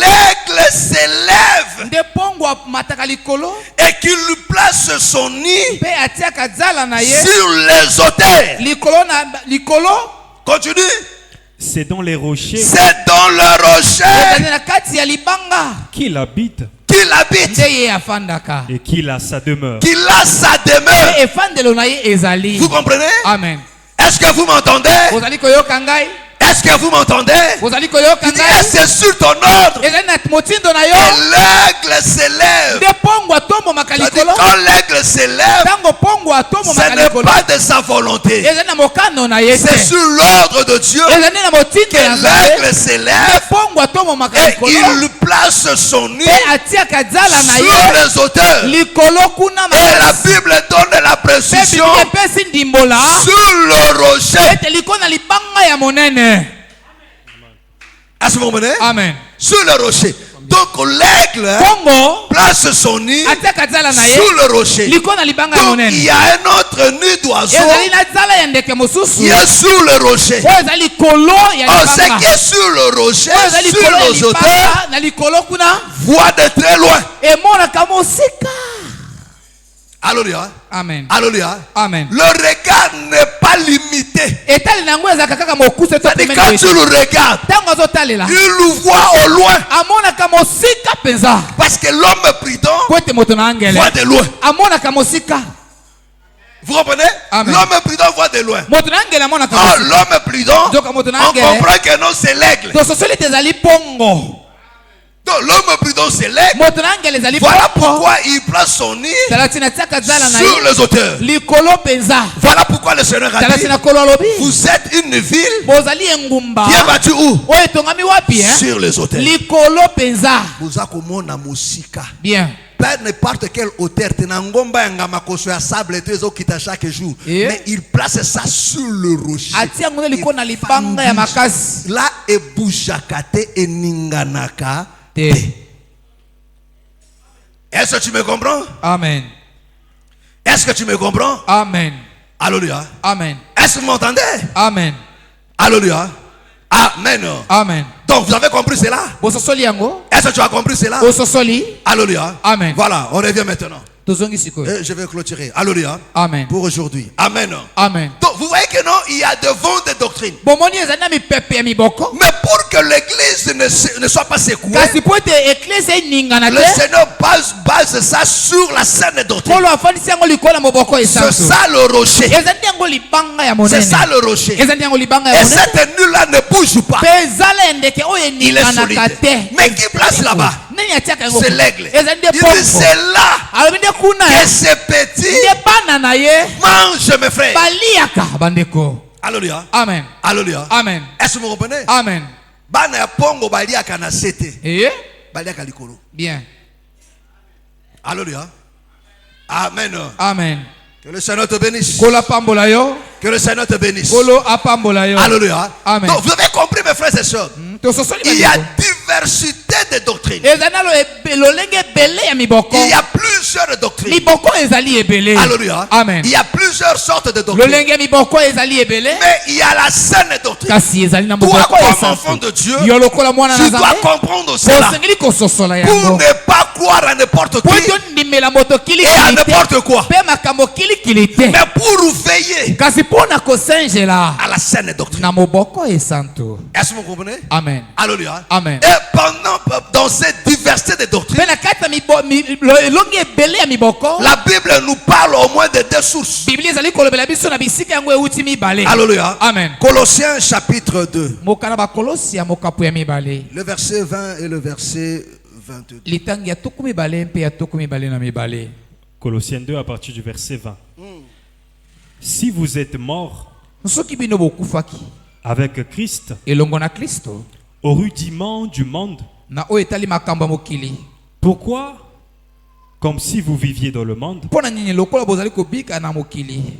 Speaker 2: l'aigle s'élève et qu'il place son nid sur les autels? Continue.
Speaker 4: C'est dans les rochers.
Speaker 2: C'est dans le rocher
Speaker 4: qu'il habite.
Speaker 2: Qu'il habite.
Speaker 4: Et qu'il a sa demeure.
Speaker 2: Qu'il a sa demeure. Vous comprenez?
Speaker 1: Amen.
Speaker 2: Est-ce que vous m'entendez? Est-ce que vous m'entendez? Il dit, c'est sur ton ordre. Et l'aigle s'élève. Quand l'aigle s'élève, ce n'est pas de sa volonté. C'est sur l'ordre de Dieu que l'aigle s'élève et il place son nid sur les auteurs. Et la Bible donne la précision sur le rocher. Est-ce que vous comprenez?
Speaker 1: Amen.
Speaker 2: Sur le rocher. Donc l'aigle place son nid sur le rocher. Donc il y a un autre nid d'oiseau qui est sur le rocher. Oh, ce qui est sur le rocher, sur les auteurs, voit de très loin. Alléluia.
Speaker 1: Amen.
Speaker 2: Alléluia.
Speaker 1: Amen.
Speaker 2: Le regard n'est pas limité. C'est-à-dire quand tu le regardes, il le voit au loin. Parce que l'homme prudent voit de loin. Vous comprenez? L'homme prudent voit de loin. Oh, l'homme prudent, on comprend que non, c'est l'aigle. Donc l'homme prudent c'est l'aigle. Voilà pourquoi il place son nid sur les auteurs. Voilà pourquoi le Seigneur a dit, vous êtes une ville qui est battue où? Sur les auteurs.
Speaker 1: Bien.
Speaker 2: Pas n'importe quel auteur, chaque jour. Mais il place ça sur le rocher. Là, et boujakate et ninganaka. Est-ce que tu me comprends?
Speaker 1: Amen.
Speaker 2: Est-ce que tu me comprends?
Speaker 1: Amen.
Speaker 2: Alléluia.
Speaker 1: Amen.
Speaker 2: Est-ce que vous m'entendez?
Speaker 1: Amen.
Speaker 2: Alléluia. Amen.
Speaker 1: Amen.
Speaker 2: Donc vous avez compris cela? Est-ce que tu as compris cela? Alléluia.
Speaker 1: Amen.
Speaker 2: Voilà, on revient maintenant.
Speaker 1: Et
Speaker 2: je vais clôturer. Alléluia.
Speaker 1: Amen.
Speaker 2: Pour aujourd'hui. Amen.
Speaker 1: Amen.
Speaker 2: Donc vous voyez que non, il y a de vents de doctrine. Mais pour que l'église ne soit pas secouée, le Seigneur base ça sur la saine doctrine. C'est ça le rocher. C'est ça le rocher. Et cette nuit-là ne bouge pas. Il est solide. Mais qui place là-bas? C'est l'aigle. Il dit c'est là que ces petits mangent mes frères. Alléluia.
Speaker 1: Amen.
Speaker 2: Alléluia.
Speaker 1: Amen.
Speaker 2: Est-ce que vous comprenez?
Speaker 1: Amen. Bien.
Speaker 2: Alléluia. Amen.
Speaker 1: Amen.
Speaker 2: Que le Seigneur te bénisse. Que le Seigneur te bénisse. Alléluia.
Speaker 1: Amen.
Speaker 2: Donc vous avez compris mes frères et sœurs. Il y a diversité de doctrines. Il y a plusieurs doctrines. Alléluia.
Speaker 1: Amen.
Speaker 2: Il y a plusieurs sortes de doctrines. Mais il y a la saine doctrine. Toi comme enfant de Dieu, tu dois comprendre cela. Pour ne pas croire à n'importe qui et à n'importe quoi. Mais pour veiller à la saine doctrine. Est-ce que vous comprenez?
Speaker 1: Amen.
Speaker 2: Alléluia.
Speaker 1: Amen.
Speaker 2: Et dans cette diversité des doctrines, la Bible nous parle au moins de deux sources. Alléluia.
Speaker 1: Amen.
Speaker 2: Colossiens chapitre 2. Le verset 20 et le verset 22.
Speaker 4: Colossiens 2 à partir du verset 20. Si vous êtes morts avec Christ au rudiment du monde, pourquoi, comme si vous viviez dans le monde,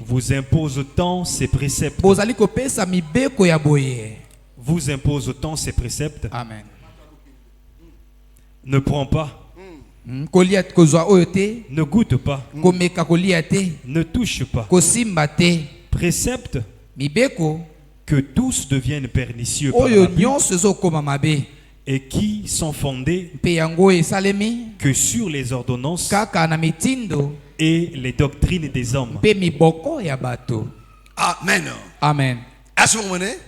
Speaker 4: vous impose-t-on ces préceptes? Vous impose-t-on ces préceptes?
Speaker 1: Amen.
Speaker 4: Ne prends pas. Ne goûte pas. Ne touche pas. Précepte que tous deviennent pernicieux par l'abus, et qui sont fondés que sur les ordonnances et les doctrines des hommes.
Speaker 2: Amen.
Speaker 1: Amen.
Speaker 2: Est-ce que vous comprenez?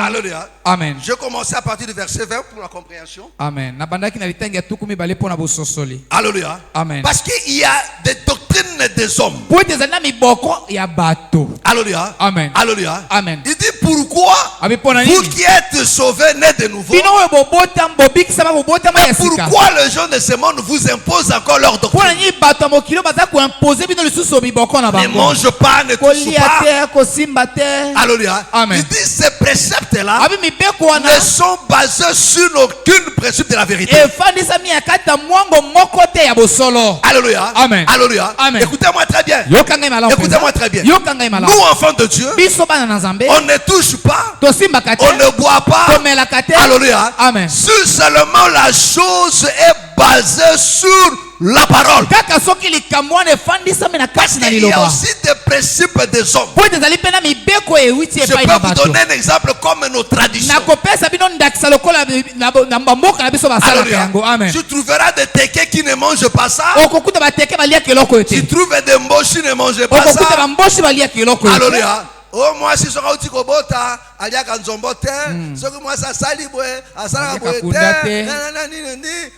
Speaker 2: Alléluia.
Speaker 1: Amen.
Speaker 2: Je commençais à partir du verset 20 pour la compréhension.
Speaker 1: Amen.
Speaker 2: Alléluia.
Speaker 1: Amen.
Speaker 2: Parce qu'il y a des doctrines des hommes. Alléluia.
Speaker 1: Amen.
Speaker 2: Alléluia.
Speaker 1: Amen.
Speaker 2: Il dit pourquoi vous qui êtes sauvés, nés de nouveau, pourquoi les gens de ce monde vous imposent encore leur doctrine? Ne mange pas, ne touche pas. Alléluia.
Speaker 1: Amen.
Speaker 2: Il dit ces préceptes-là ne sont basés sur aucun précepte de la vérité. Alléluia.
Speaker 1: Amen.
Speaker 2: Alléluia.
Speaker 1: Amen.
Speaker 2: Écoutez-moi très bien. Écoutez-moi très bien. Nous, enfants de Dieu, on ne touche pas, on ne boit pas. Alléluia.
Speaker 1: Amen.
Speaker 2: Si seulement la chose est basée sur la parole. Parce qu'il y a aussi des principes des hommes. Je peux vous donner un exemple comme nos traditions.
Speaker 1: Amen.
Speaker 2: Tu trouveras des tequets qui ne mangent pas ça. Tu trouves des mboshi qui ne mangent pas ça. Alléluia. Oh, moi, si je suis au Tikobota, Alia Kanzombote, ce que moi, ça salibwe, Asala Boete.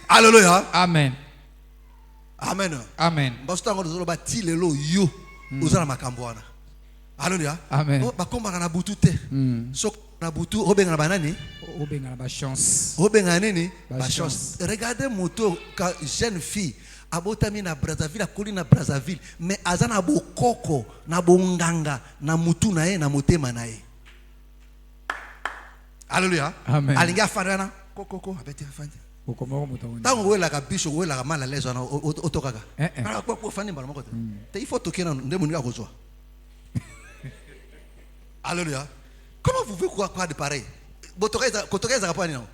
Speaker 2: Alléluia.
Speaker 1: Amen.
Speaker 2: Amen.
Speaker 1: Amen.
Speaker 2: Bastango zolo bati lelo yo uzana makambwana. Alléluia.
Speaker 1: Amen.
Speaker 2: Oh bakomba na butute. So na butu obenga na banani?
Speaker 1: Obenga na ba chance.
Speaker 2: Obenga nini? Ba chance. Regardez moto ka jeune fille abotami na Brazzaville, akoli na Brazzaville, mais azana bokoko na bonganga na mutu na ye na motema na ye. Alléluia.
Speaker 1: Amen.
Speaker 2: Alinga farana kokoko abeti afandi. Tango wela kabisho wela mal à l'aise na otokaka. Na kwa fani mbala moko te. Il faut toquer na ndemo ni akozwa. Alléluia. Comment vous pouvez croire de pareil? Botokeza kotokeza kapani non.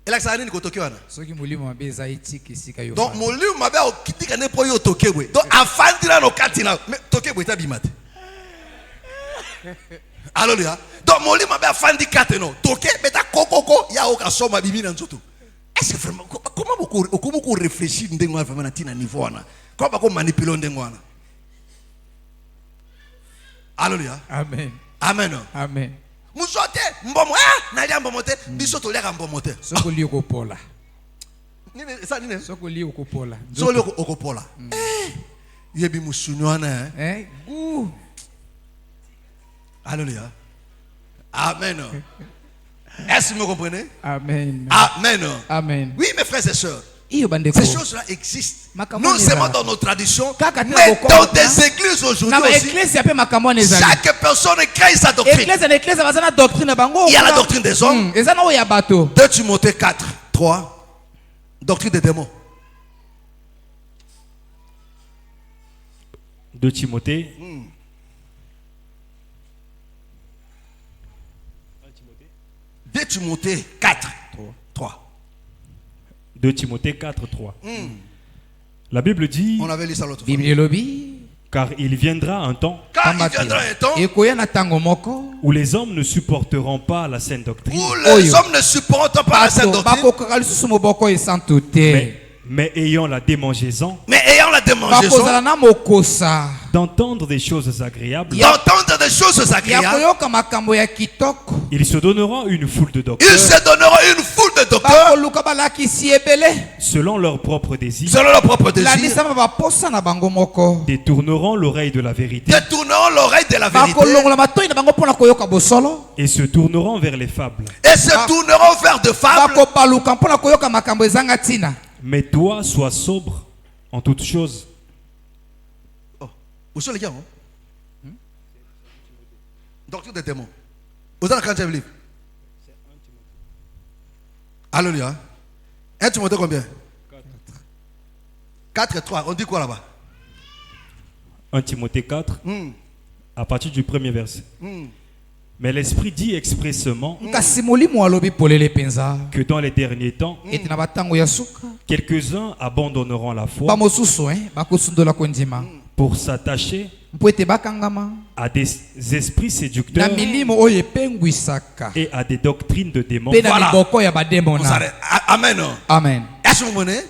Speaker 2: Elaksa nini kotokewa na?
Speaker 1: Soki mulimo mabe za itiki sika yo.
Speaker 2: Donc mulimo mabe okitika ne po yo tokewe. Donc afandira no katina mais tokewe tabimate. Alléluia. Donc mulimo mabe afandi kateno. Toke beta kokoko ya okasoma bimi na nzoto. Est-ce que vraiment comment vous réfléchir ndengwa vraiment na tina niveau na? Comment vous manipuler ndengwa na? Alléluia.
Speaker 1: Amen.
Speaker 2: Amen.
Speaker 1: Amen.
Speaker 2: Musote mbomo na lia mbomote biso to lia mbomote.
Speaker 1: Sokoli okopola.
Speaker 2: Nini ça nini?
Speaker 1: Sokoli okopola.
Speaker 2: Sokoli okopola. Yebi musunywana
Speaker 1: Gu.
Speaker 2: Alléluia. Amen. Est-ce que vous comprenez?
Speaker 1: Amen.
Speaker 2: Amen.
Speaker 1: Amen.
Speaker 2: Oui, mes frères et sœurs. Ces choses-là existent. Non seulement dans nos traditions, mais dans des églises aujourd'hui aussi. Chaque personne crée sa doctrine. Il y a la doctrine des hommes. 2 Timothée 4, 3. Doctrine des démons.
Speaker 4: 2 Timothée.
Speaker 2: 2 Timothée 4, 3.
Speaker 4: 2 Timothée 4, 3. La Bible dit,
Speaker 2: on avait lu ça l'autre
Speaker 1: fois.
Speaker 4: Car il viendra un temps
Speaker 2: où
Speaker 4: les hommes ne supporteront pas la saine doctrine.
Speaker 2: Où les hommes ne supportent pas la saine doctrine.
Speaker 4: Mais ayant la démangeaison, d'entendre des choses agréables, ils se donneront une foule de docteurs, selon leur propre désir, détourneront l'oreille de la vérité, et se tourneront vers les fables. Mais toi, sois sobre en toutes choses.
Speaker 2: Où sont les gars? Doctrine des démons. Vous avez quand livre? Alléluia. 1 Timothée combien? 4 et 3. On dit quoi là-bas?
Speaker 4: 1 Timothée 4, à partir du premier verset. Mais l'Esprit dit expressément que dans les derniers temps, quelques-uns abandonneront la foi pour s'attacher à des esprits séducteurs et à des doctrines de démons.
Speaker 2: Voilà. Amen.
Speaker 1: Amen.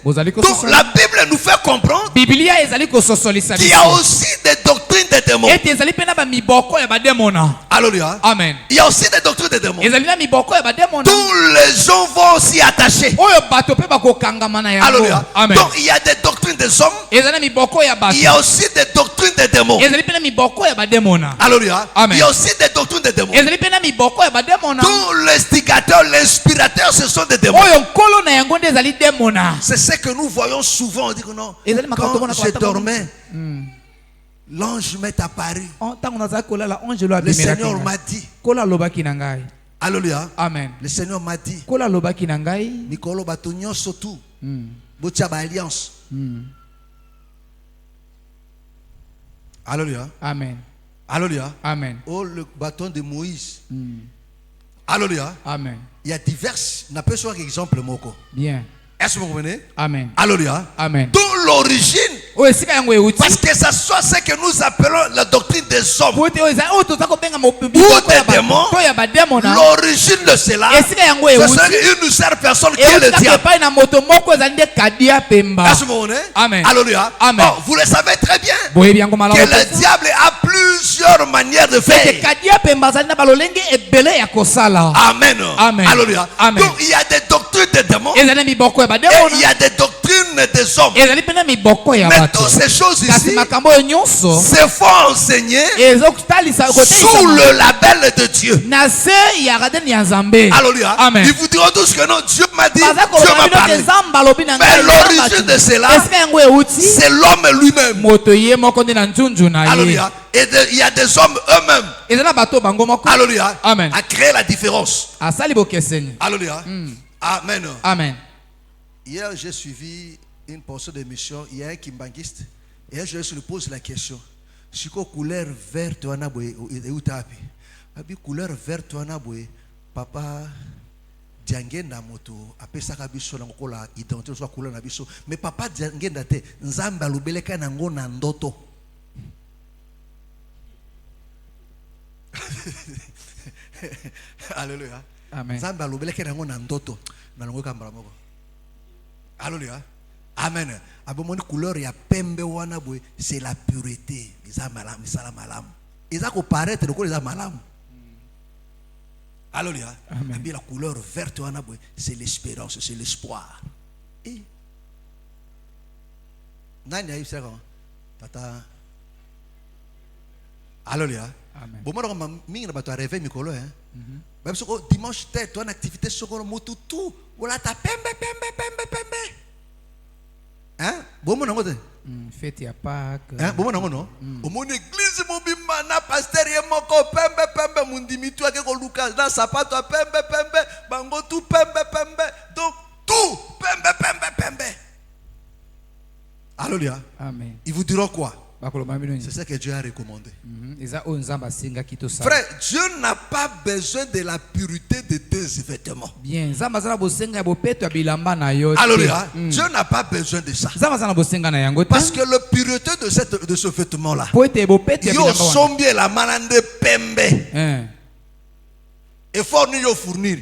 Speaker 2: Donc la Bible nous fait comprendre qu'il y a aussi des doctrines de démons. Alléluia.
Speaker 1: Amen.
Speaker 2: Il y a aussi des doctrines de démons. Tous les gens vont s'y attacher. Alléluia.
Speaker 1: Amen.
Speaker 2: Donc il y a des doctrines des hommes. Il y a aussi des doctrines des démons. Alléluia.
Speaker 1: Amen.
Speaker 2: Il y a aussi des doctrines des démons. Tous les instigateurs, l'inspirateur, ce sont des démons. C'est ce que nous voyons souvent. On dit que non. Quand je dormais, l'ange m'est apparu. Le Seigneur m'a dit. Alléluia.
Speaker 1: Amen.
Speaker 2: Le Seigneur m'a dit. Mikolo batonyo sotu. Botia ba alliance. Alléluia.
Speaker 1: Amen.
Speaker 2: Alléluia.
Speaker 1: Amen.
Speaker 2: Oh, le bâton de Moïse. Alléluia.
Speaker 1: Amen.
Speaker 2: Il y a divers. N'a pas soit exemple moko.
Speaker 1: Bien.
Speaker 2: Est-ce que vous comprenez?
Speaker 1: Amen.
Speaker 2: Alléluia.
Speaker 1: Amen.
Speaker 2: D'où l'origine. Parce que ça soit ce que nous appelons la doctrine des hommes ou des démons. L'origine de cela, c'est une seule personne qui est le diable. Est-ce que vous comprenez?
Speaker 1: Amen.
Speaker 2: Alléluia.
Speaker 1: Amen.
Speaker 2: Oh, vous le savez très bien que le diable a plusieurs manières de faire. Amen.
Speaker 1: Amen.
Speaker 2: Alléluia.
Speaker 1: Amen.
Speaker 2: Donc il y a des doctrines des démons et il y a des doctrines des hommes. Mais toutes ces choses ici se font enseigner sous le label de Dieu. Alléluia.
Speaker 1: Amen.
Speaker 2: Ils vous diront tous que non, Dieu m'a dit, Dieu m'a parlé. Mais l'origine de cela, c'est l'homme lui-même. Alléluia. Et il y a des hommes eux-mêmes. Alléluia.
Speaker 1: Amen.
Speaker 2: À créer la différence. Alléluia. Amen.
Speaker 1: Amen.
Speaker 2: Hier, j'ai suivi une portion d'émission. Il y a un kimbanguiste. Et je lui pose la question. Si la couleur verte, on a couleur verte, on a papa Diangenda moto après ça kabiso na kola identité soit couleur na biso mais papa Diangenda te nzamba lubeleka na ngo na ndoto. Alléluia.
Speaker 1: Amen.
Speaker 2: Nzamba lubeleka na ngo na ndoto na ngo kambala moko. Alléluia. Amen. Abomoni couleur ya pembe wana boy c'est la pureté. Isa malam, isa malam. Isa ko paraître le ko isa malam. Alléluia. Et la couleur verte c'est l'espérance, c'est l'espoir. Et Nani aïe c'est tata. Alléluia. Bon moi on mingi na bato réveil mikolo hein. Même si dimanche tête toi en activité sokolo motu tout wala ta pembe. Hein? Bon moi nango te.
Speaker 1: Fête ya Pâques.
Speaker 2: Hein? Bon moi nango non. Au mon église mon bimba na pasteur ye moko pembe mundimi tu ake ko Lucas dans sapato pembe bango tout pembe donc tout pembe. Alléluia.
Speaker 1: Amen.
Speaker 2: Ils vous diront quoi? C'est ce que Dieu a recommandé. Frère, Dieu n'a pas besoin de la pureté de tes vêtements. Alléluia. Dieu n'a pas besoin de ça. Parce que la pureté de ce vêtement-là, yo sombier la malande pembe. Et faut nous fournir.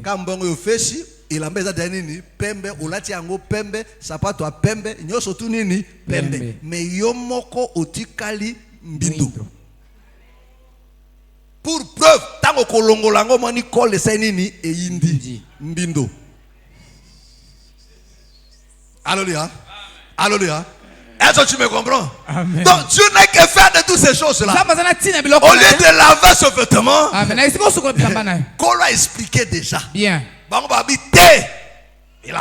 Speaker 2: Quand bon yo fait si elamba eza nini pembe olati yango pembe sapato a pembe nyoso tu nini pembe mais yo moko otikali mbindo pour preuve tango kolongola ngo moni kole sa nini eyindi mbindo. Alléluia. Alléluia. Est-ce que tu me comprends? Amen. Donc Dieu n'a que faire de toutes ces choses-là. Au lieu de laver ce vêtement, qu'on l'a expliqué déjà. Bien. Et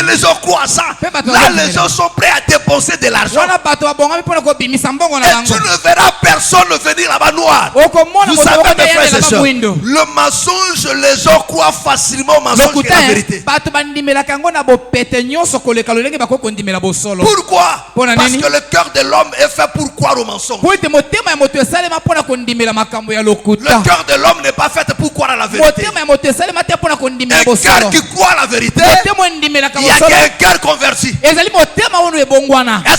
Speaker 2: les gens croient ça. Là, les gens sont prêts à dépenser de l'argent. Et tu ne verras personne venir là-bas noir. Vous savez, mes frères et sœurs, le mensonge, les gens croient facilement au mensonge et la vérité. Pourquoi? Parce que le cœur de l'homme est fait pour croire au mensonge. Le cœur de l'homme n'est pas fait pour croire à la vérité. Un cœur qui croit à la vérité, il y a qu'un cœur converti. Est-ce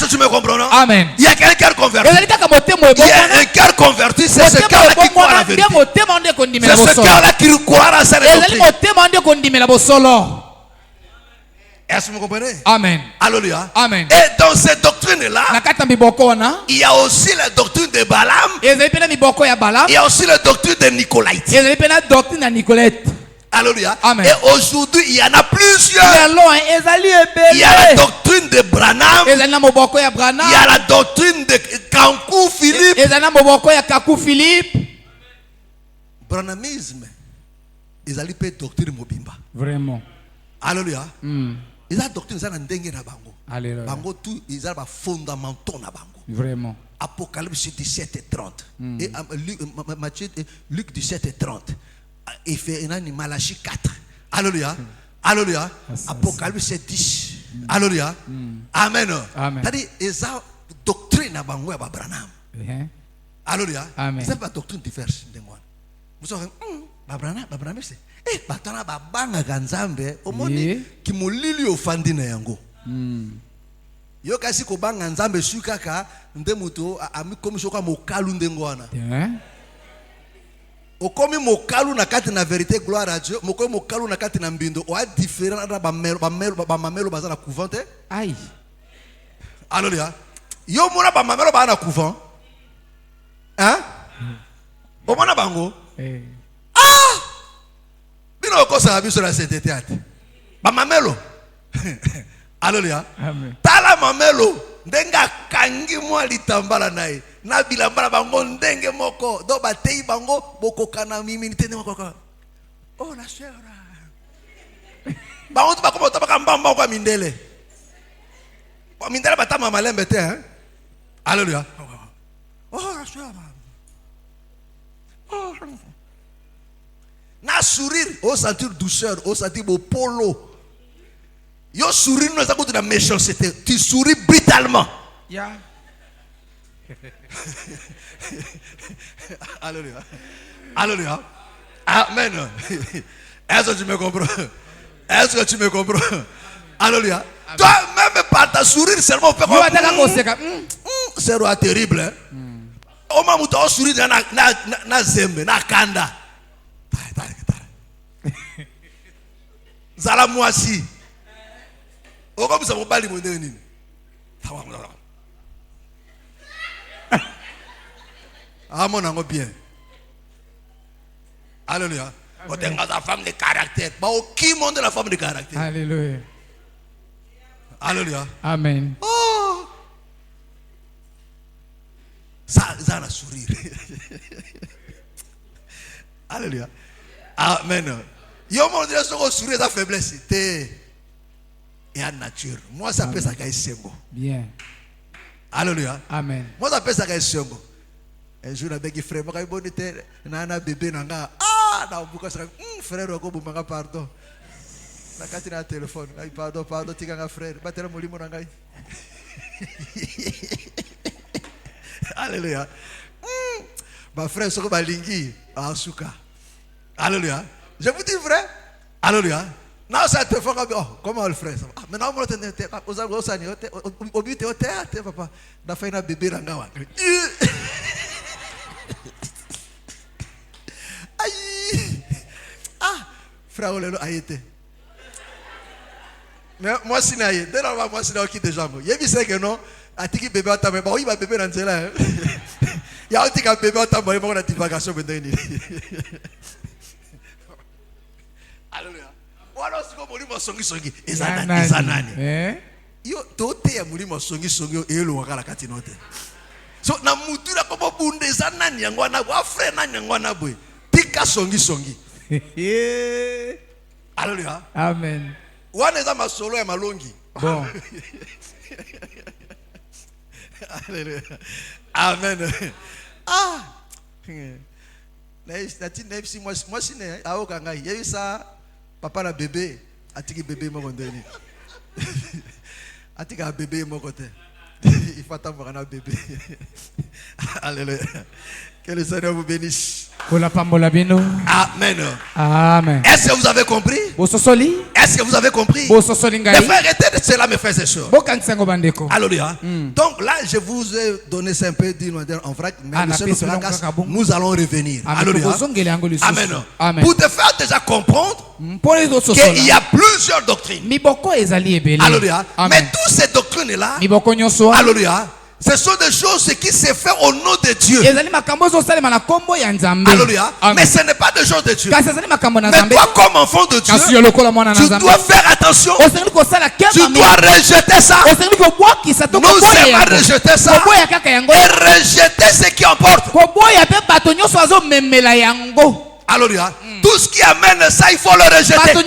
Speaker 2: que tu me comprends, non? Amen. Il y a qu'un cœur converti. Il y a un cœur converti, c'est ce cœur-là qui croit à la vérité. C'est ce cœur-là qui croit à sa doctrine. Est-ce que vous comprenez? Amen. Alléluia. Amen. Et dans cette doctrine-là, il y a aussi la doctrine de Balaam. Il y a aussi la doctrine de Nicolaïte. Alléluia. Amen. Et aujourd'hui, il y en a plusieurs. Il y a la doctrine de Branham. Il y a la doctrine de Kankou Philippe. Branhamisme. Ils allaient payer doctrine Mobimba. Vraiment. Alléluia. Ils ont doctrine, ils ont dengue na bango. Alléluia. Bango tout, ils ont fondamentaux na bango. Vraiment. Apocalypse 17 et 30. Et Matthieu, Luc 17 et 30. Et fait Malachie 4. Alléluia. Alléluia. Apocalypse 10. Alléluia. Amen. C'est-à-dire, ils ont doctrine à bango à Branham. Alléluia. Ils ont pas doctrine diverse. Vous savez, Branham c'est batana babanga kanzambe omoni kimolili ofandi na yango. Yo kasi ko banga nzambe sukaka nde muto amikomi soka mokalu ndengo wana. Okomi mokalu na kati na vérité gloire à Dieu, mokomi mokalu na kati na mbindo o a différent na ba mamelo bazana couvent. Aïe. Alléluia. Yo mona ba mamelo ba na couvent. Hein? O mona bango? Ah! Bino ko sa biso la sainteté ate. Ba mamelo. Alléluia. Amen. Tala mamelo ndenga kangi mwa litambala nae. Na bilambala bango ndenge moko do batei bango boko kana mimi nitende moko. Oh la sœur. Bango ba ko ba mbamba kwa mindele. Kwa mindele batama malembe te hein. Alléluia. Oh la sœur. Oh. Na sourire, au sentir douceur, au sentir beau polo. Yo sourire nous a de la méchanceté. Tu souris brutalement. Yeah. Alléluia. Alléluia. Amen. Est-ce que tu me comprends? Est-ce que tu me comprends? Alléluia. Toi-même par ta sourire seulement fait quoi? C'est roi terrible. Hein? Au moment où tu as souri na zembe, na kanda. Zala mwasi. O comme ça mon bali mo nini. Ah mon ango bien. Alléluia. On est la femme de caractère. Bah qui monte la femme de caractère. Alléluia. Alléluia. Amen. Oh. Ça la sourire. Alléluia. Amen. Yo mon Dieu, ce sourire sa faiblesse, c'est et en nature. Moi ça peut ça kaïsengo. Bien. Alléluia. Amen. Moi ça peut ça kaïsengo. Un jour avec frère, moi bonité nana bébé nanga. Ah, na buka ça frère ko bumanga pardon. Na kati na téléphone, ay pardon tiganga frère. Batela molimo nanga. Alléluia. Ma frère soko balingi asuka. Alléluia. Je vous dis vrai. Alléluia. Non, ça te fait oh, comment le frère? Ah, maintenant vous êtes au but au théâtre, papa. Da fait un bébé rangawa. Aïe. Ah, frère frère Olelo a été. Mais moi, si n'a été, moi, si n'a qui déjà. Il y a vu ça que non, a dit que bébé a tamé, bon, il va bébé dans cela. Il y a dit que bébé a tamé, bon, on a divagation maintenant. Alléluia. Voilà ce que molimo songi. Ezanani. Yo tote ya molimo songi elo wakala katinote. So na mutura ko bunde zanani yangwana wa frère nani yangwana boy. Tika songi. Alléluia.
Speaker 1: Amen.
Speaker 2: Wana za masolo ya malongi.
Speaker 1: Bon.
Speaker 2: Alléluia. Amen. Ah. Moi si ne aoka ngai. Yebi sa papa na bébé atiki bébé moko ndeni. Atika bébé moko te. Il faut attendre un bébé. Alléluia. Que le Seigneur vous bénisse. Amen.
Speaker 1: Amen.
Speaker 2: Est-ce que vous avez compris? Est-ce que vous avez compris? Mes frères, arrêtez de cela, mes frères et sœurs. Alléluia. Donc là, je vous ai donné ça un peu en vrac, mais nous allons revenir. Alléluia. Amen. Pour te faire déjà comprendre qu'il y a plusieurs doctrines. Alléluia. Mais toutes ces doctrines-là, alléluia, ce sont des choses qui se font au nom de Dieu. Alléluia. Mais ce n'est pas des choses de Dieu. Mais toi, comme enfant de Dieu, tu dois faire attention. Tu dois rejeter ça. Nous aimons rejeter ça. Et rejeter ce qui emporte. Alléluia. Tout ce qui amène ça, il faut le rejeter. Ne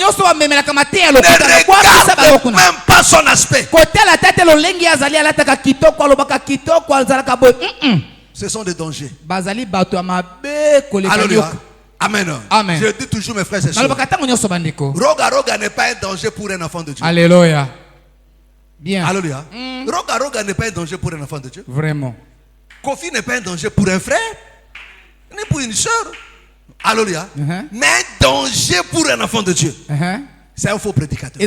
Speaker 2: regarde même pas son aspect. Ce sont des dangers. Alléluia. Amen.
Speaker 1: Amen.
Speaker 2: Je dis toujours, mes frères et sœurs, Roga n'est pas un danger pour un enfant de Dieu.
Speaker 1: Alléluia. Bien.
Speaker 2: Alléluia. Roga n'est pas un danger pour un enfant de Dieu.
Speaker 1: Vraiment.
Speaker 2: Kofi n'est pas un danger pour un frère, ni pour une soeur. Alléluia. Mais un danger pour un enfant de Dieu. C'est un faux prédicateur.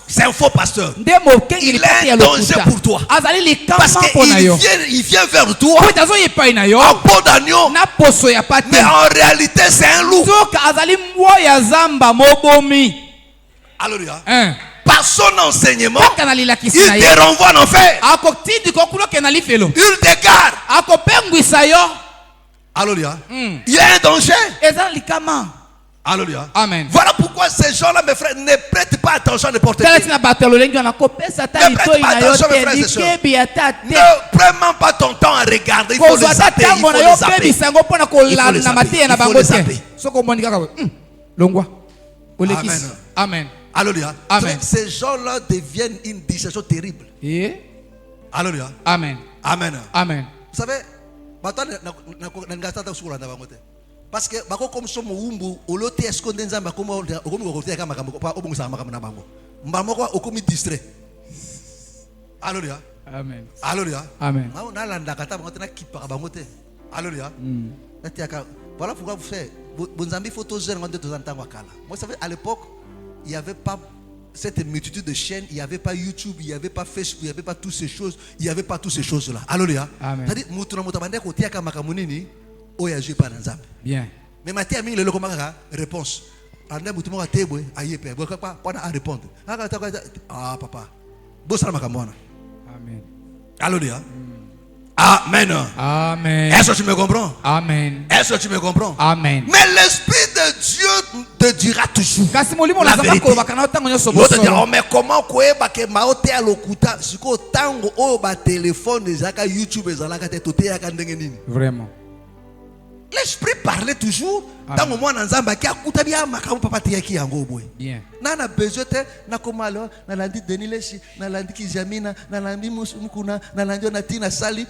Speaker 2: C'est un faux pasteur. Il est un danger pour toi. Parce qu'il vient vers toi en peau d'agneau. Mais en réalité, c'est un loup. Alléluia. Par son enseignement, il te renvoie en enfer. Il t'égare. Alléluia. Il y a un danger. Alléluia.
Speaker 1: Amen.
Speaker 2: Voilà pourquoi ces gens-là, mes frères, ne prêtent pas attention à n'importe qui. Ne prête pas attention, mes frères et sœurs. Ne prends même pas ton temps à regarder. Il faut les zapper. Il faut les zapper.
Speaker 1: Amen.
Speaker 2: Alléluia.
Speaker 1: Amen.
Speaker 2: Ces gens-là deviennent une distraction terrible. Alléluia.
Speaker 1: Amen.
Speaker 2: Amen.
Speaker 1: Amen.
Speaker 2: Vous savez, parce que comme somo umbu olote eskonde nzamba comme okomi kokotea kama makambo pa obungisa makambo na bango mbamoko okomi distrait. Alléluia.
Speaker 1: Amen.
Speaker 2: Alléluia.
Speaker 1: Amen.
Speaker 2: Na landa kata bango na kipaka bango te. Alléluia. Voilà pourquoi vous faites bonzambi photo jeune ngande tozantanga kala. Moi ça fait à l'époque il n'y avait pas cette multitude de chaînes, il n'y avait pas YouTube, il n'y avait pas Facebook, il n'y avait pas toutes ces choses, il n'y avait pas toutes ces choses là. Alléluia. C'est-à-dire mutuna mutabande kotia kama kamunini.
Speaker 1: Bien.
Speaker 2: Mais Matthieu a mis le réponse. À répondre. Ah papa.
Speaker 1: Amen.
Speaker 2: Alléluia. Amen.
Speaker 1: Amen.
Speaker 2: Est-ce que tu me comprends?
Speaker 1: Amen.
Speaker 2: Est-ce que tu me comprends?
Speaker 1: Amen.
Speaker 2: Mais l'Esprit de Dieu te dira toujours
Speaker 1: la vérité.
Speaker 2: Mais comment que maote à l'okuta si ko tango o ba téléphone ezaka YouTube ezalaka te tote ya ndenge nini?
Speaker 1: Vraiment.
Speaker 2: L'Esprit parlait toujours. Dans le moment nzamba ki akuta bia makamu papa te yaki yango boy.
Speaker 1: Bien.
Speaker 2: Nana besoin te na komalo na landi Denileshi na landi Kijamina na landi Mukuna na landi na tina sali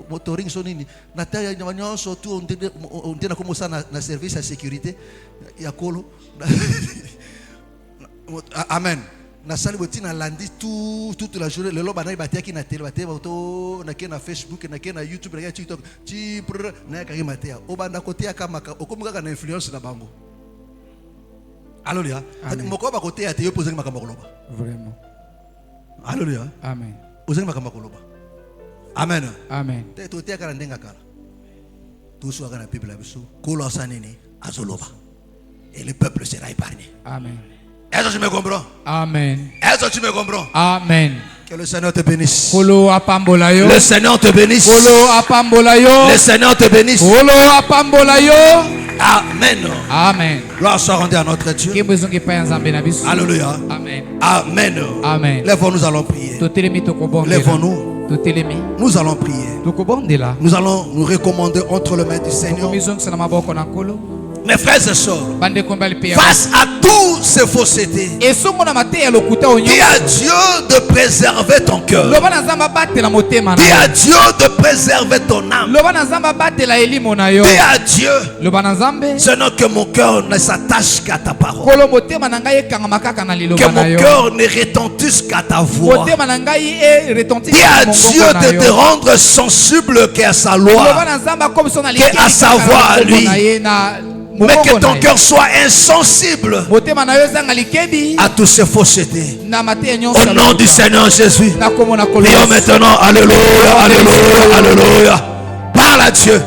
Speaker 2: motoring so nini na taya nyonso tu ondena comme ça na service de sécurité ya kolo. Amen. Na sali botina landi toute la journée le loba na batiaki na télé baté bato na na Facebook na na YouTube na TikTok ti na ka matea obanda côté ya kamaka okomuka na influence na bango. Alléluia. Moko ba côté ya te poser makambo koloba.
Speaker 1: Vraiment.
Speaker 2: Alléluia.
Speaker 1: Amen.
Speaker 2: Poser makambo koloba. Amen.
Speaker 1: Amen.
Speaker 2: Te to te ka ndenga kala. Tu so ka na Bible biso. Kolo sanini Et le peuple sera épargné.
Speaker 1: Amen.
Speaker 2: Est-ce que tu me comprends?
Speaker 1: Amen.
Speaker 2: Est-ce que tu me comprends?
Speaker 1: Amen.
Speaker 2: Que le Seigneur te bénisse.
Speaker 1: Le
Speaker 2: Seigneur te bénisse. Le Seigneur te bénisse. Amen.
Speaker 1: Amen.
Speaker 2: Gloire soit rendue à notre Dieu. Alléluia.
Speaker 1: Amen.
Speaker 2: Amen.
Speaker 1: Amen.
Speaker 2: Lève-nous, nous allons prier. Lève-nous. Nous allons prier. Nous allons nous recommander entre les mains du Seigneur. Mes frères et sœurs, face à toutes ces faussetés, dis à Dieu de préserver ton cœur. Dis à Dieu de préserver ton âme. Dis à Dieu, Seigneur, que mon cœur ne s'attache qu'à ta parole. Que mon cœur ne retentisse qu'à ta voix. Dis à Dieu de te rendre sensible qu'à sa loi, qu'à sa voix à lui. Mais que ton cœur soit insensible à toutes ces faussetés. Au nom du Seigneur Jésus. Prions maintenant. Alléluia, alléluia, alléluia. Parle à Dieu.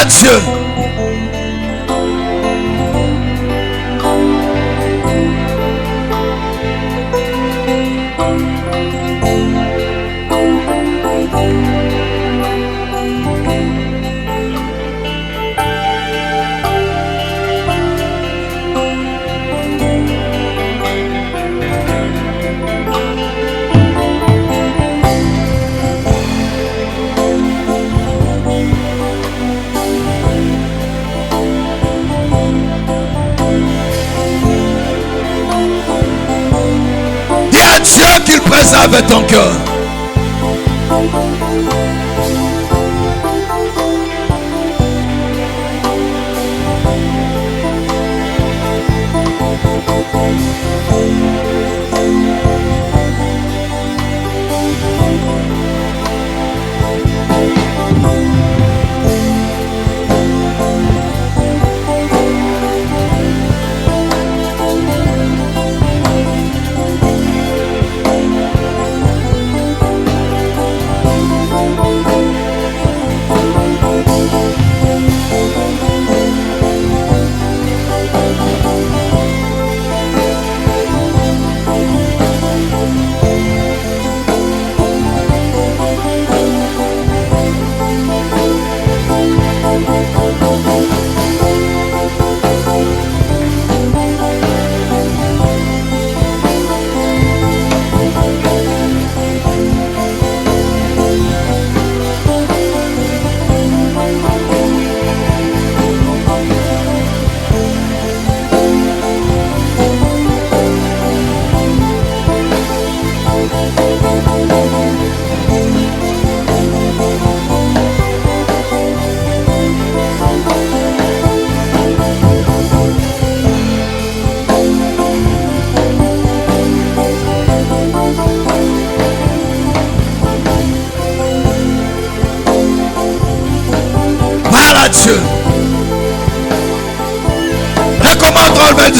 Speaker 2: Dieu. Dieu qu'il préserve ton cœur.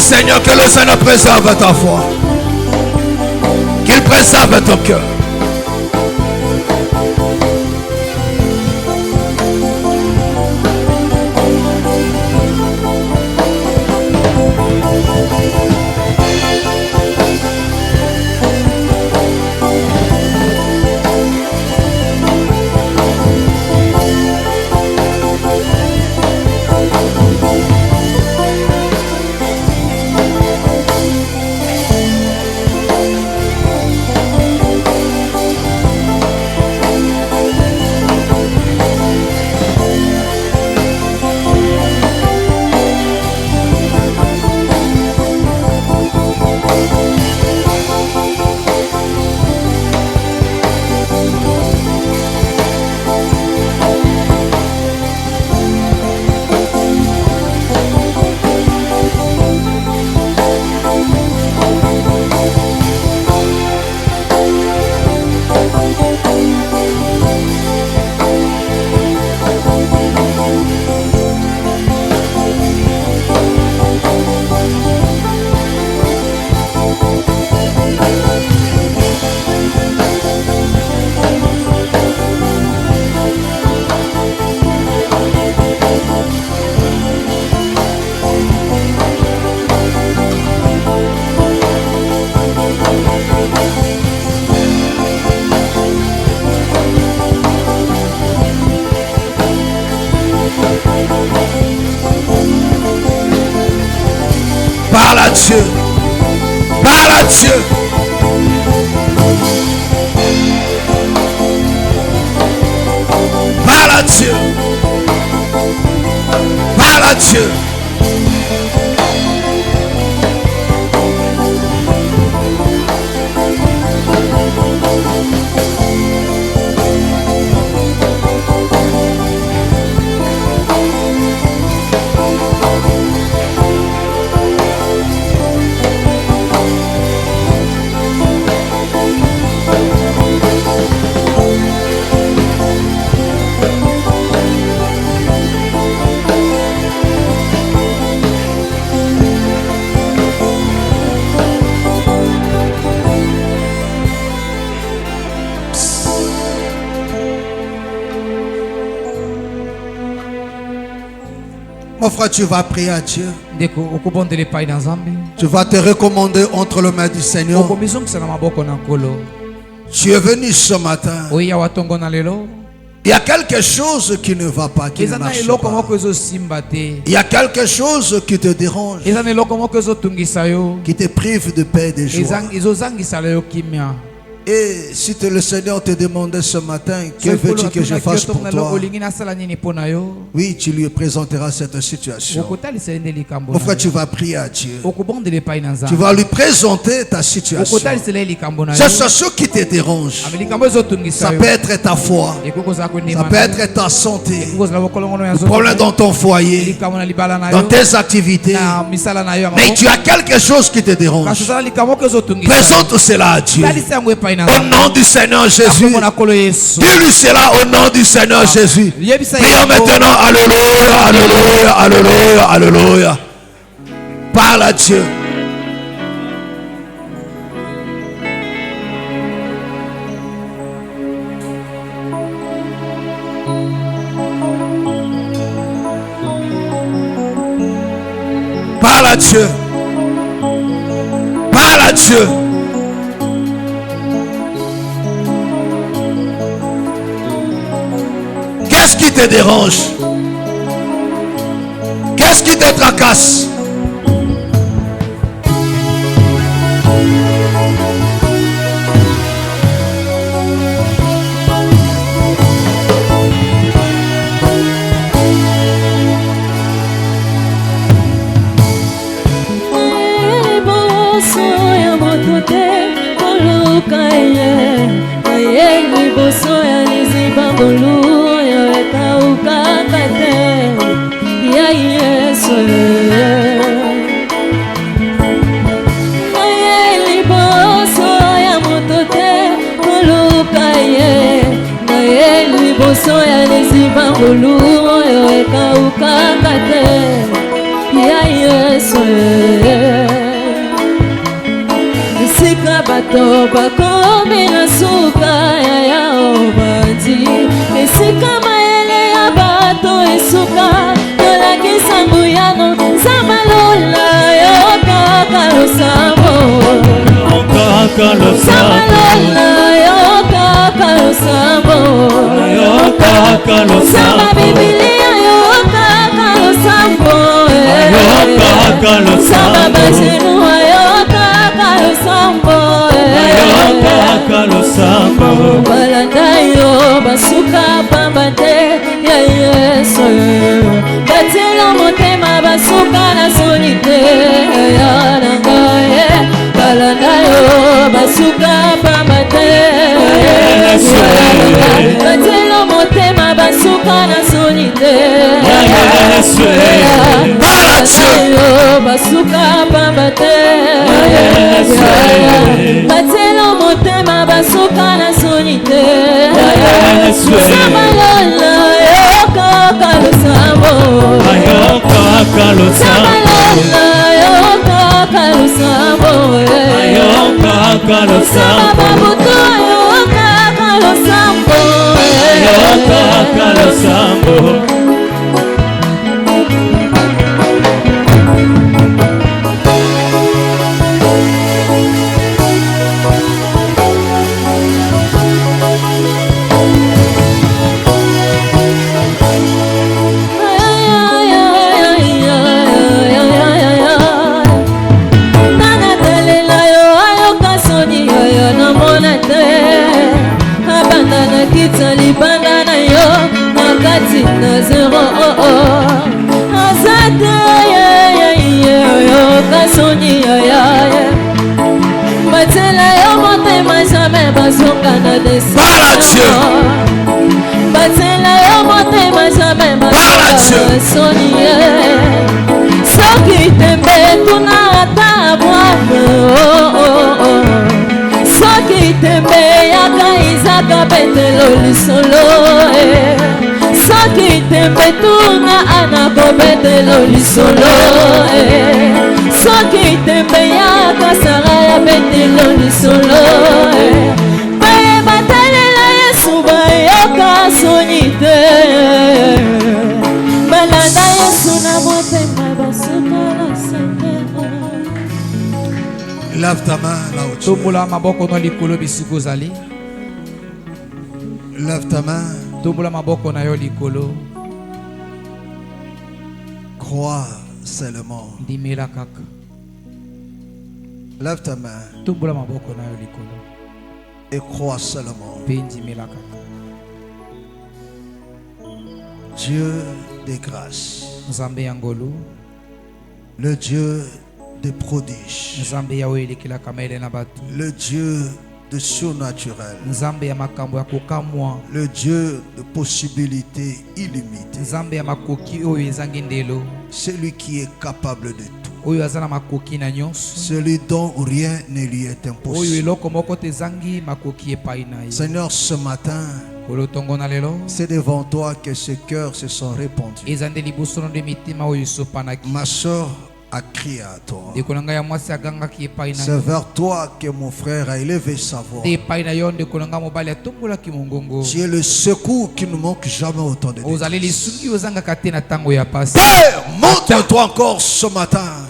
Speaker 2: Seigneur, que le Seigneur préserve ta foi. Qu'il préserve ton cœur. Parle à Dieu. Parle à Dieu. Parle à Dieu. Parle à Dieu. Mon frère, tu vas prier à Dieu. Tu vas te recommander entre les mains du Seigneur. Tu es venu ce matin. Il y a quelque chose qui ne va pas, qui ne marche pas. Il y a quelque chose qui te dérange, qui te prive de paix et de joie. Et si le Seigneur te demandait ce matin, que veux-tu que je fasse pour toi? Oui, tu lui présenteras cette situation. Mon frère, tu vas prier à Dieu. Tu vas lui présenter ta situation. C'est ce qui te dérange. Ça peut être ta foi. Ça peut être ta santé. Le problème dans ton foyer, dans tes activités. Mais tu as quelque chose qui te dérange. Présente cela à Dieu. Au nom du Seigneur Jésus. Dis-lui cela au nom du Seigneur Jésus. Prions maintenant. Alléluia, alléluia, alléluia, alléluia. Parle à Dieu. Parle à Dieu. Parle à Dieu. Qu'est-ce qui te dérange? Qu'est-ce qui te tracasse?
Speaker 3: Soya nisiba ngulu yo eka ukakate ya Yesu. bato bakomi na suka ya obandi esika mayele ya bato esuka tolakisa mbuyano zamalola yo kaka losambo zamalola yo kaka losambo zama bibilia yo kaka losambo zama bazenu yo kaka losambo balanda yo basuka pamba te ya Yesu batela motema basuka na soni te ya nangaye balanda yo basuka pamba te batela motema basuka na soni te basuka pamba te batela motema basuka na soni te samalola yo kaka losambo samalola yo kaka losambo samababuto yo kaka losambo libanda na yo nakati na zero azate yo kasoni ya batela yo motema jamais bazonga na destin batela yo motema jamais bazonga soni soki tembe tuna ata bwame soki tembe yaka izaka betelo lisolo soki tembe tuna anako betelo lisolo soki tembe yaka sara ya betelo lisolo baye batalela Yesu bayoka soni te balanda Yesu na motema basuka na sangema.
Speaker 2: Lève ta main là où tu es. Lève ta main. Crois seulement. Lève ta main. Et crois seulement. Dieu des grâces. Le Dieu des prodiges. Le Dieu de surnaturel. Le Dieu de possibilités illimitées. Celui qui est capable de tout. Celui dont rien ne lui est impossible. Seigneur, ce matin, c'est devant toi que ces cœurs se sont répandus. Ma soeur a crié à toi. C'est vers toi que mon frère a élevé sa voix. Tu es le secours qui ne manque jamais au temps de Dieu. Père, montre-toi encore ce matin.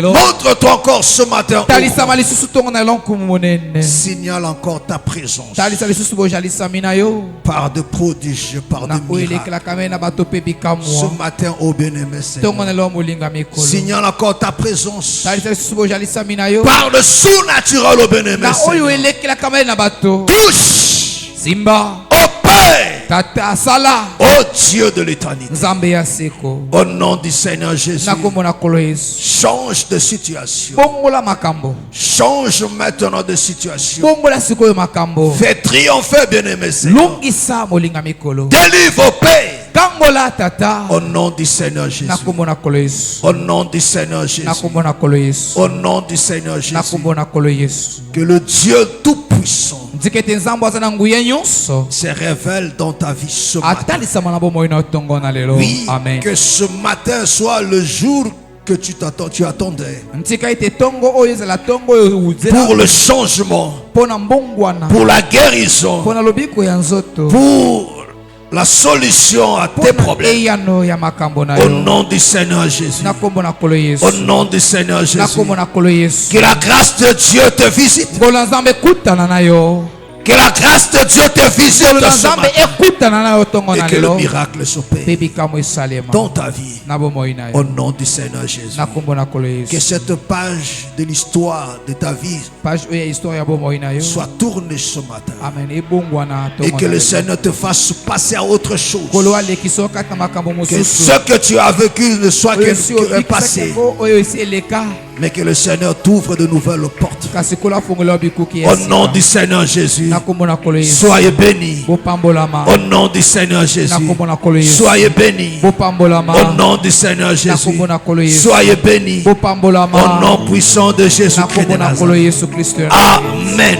Speaker 2: Montre-toi encore ce matin. Signale encore ta présence. Par de prodiges, par de miracles. Ce matin, ô bien-aimé Seigneur, signale encore ta présence. Par le surnaturel, ô bien-aimé Seigneur. Touche.
Speaker 1: Simba.
Speaker 2: Tata Sala. Oh Dieu de l'éternité. Au nom du Seigneur Jésus. Change de situation. Change maintenant de situation. Fais triompher, bien-aimé Seigneur. Délivre paix. Au nom du Seigneur Jésus. Au nom du Seigneur Jésus. Au nom du Seigneur Jésus. Que le Dieu tout-puissant se révèle dans ta vie ce matin. Oui, amen. Que ce matin soit le jour que tu attendais. Pour le changement. Pour la guérison. Pour la solution à tes problèmes. Au nom du Seigneur Jésus. Au nom du Seigneur Jésus. Que la grâce de Dieu te visite. Que la grâce de Dieu te visite ce matin. Et que le miracle s'opère dans ta vie. Au nom du Seigneur Jésus. Que cette page de l'histoire de ta vie soit tournée ce matin. Et que le Seigneur te fasse passer à autre chose. Que ce que tu as vécu ne soit qu'un passé. Mais que le Seigneur t'ouvre de nouvelles portes. Au nom du Seigneur Jésus. Soyez bénis. Au nom du Seigneur Jésus. Soyez bénis. Au nom du Seigneur Jésus. Soyez bénis. Au nom puissant de Jésus-Christ de Nazareth. Amen.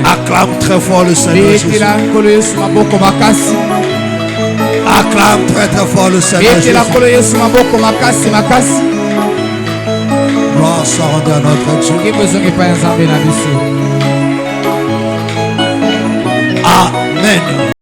Speaker 2: Acclame très fort le Seigneur Jésus. Acclame très très fort le Seigneur Jésus. Gloire soit rendue à notre Dieu. Amen.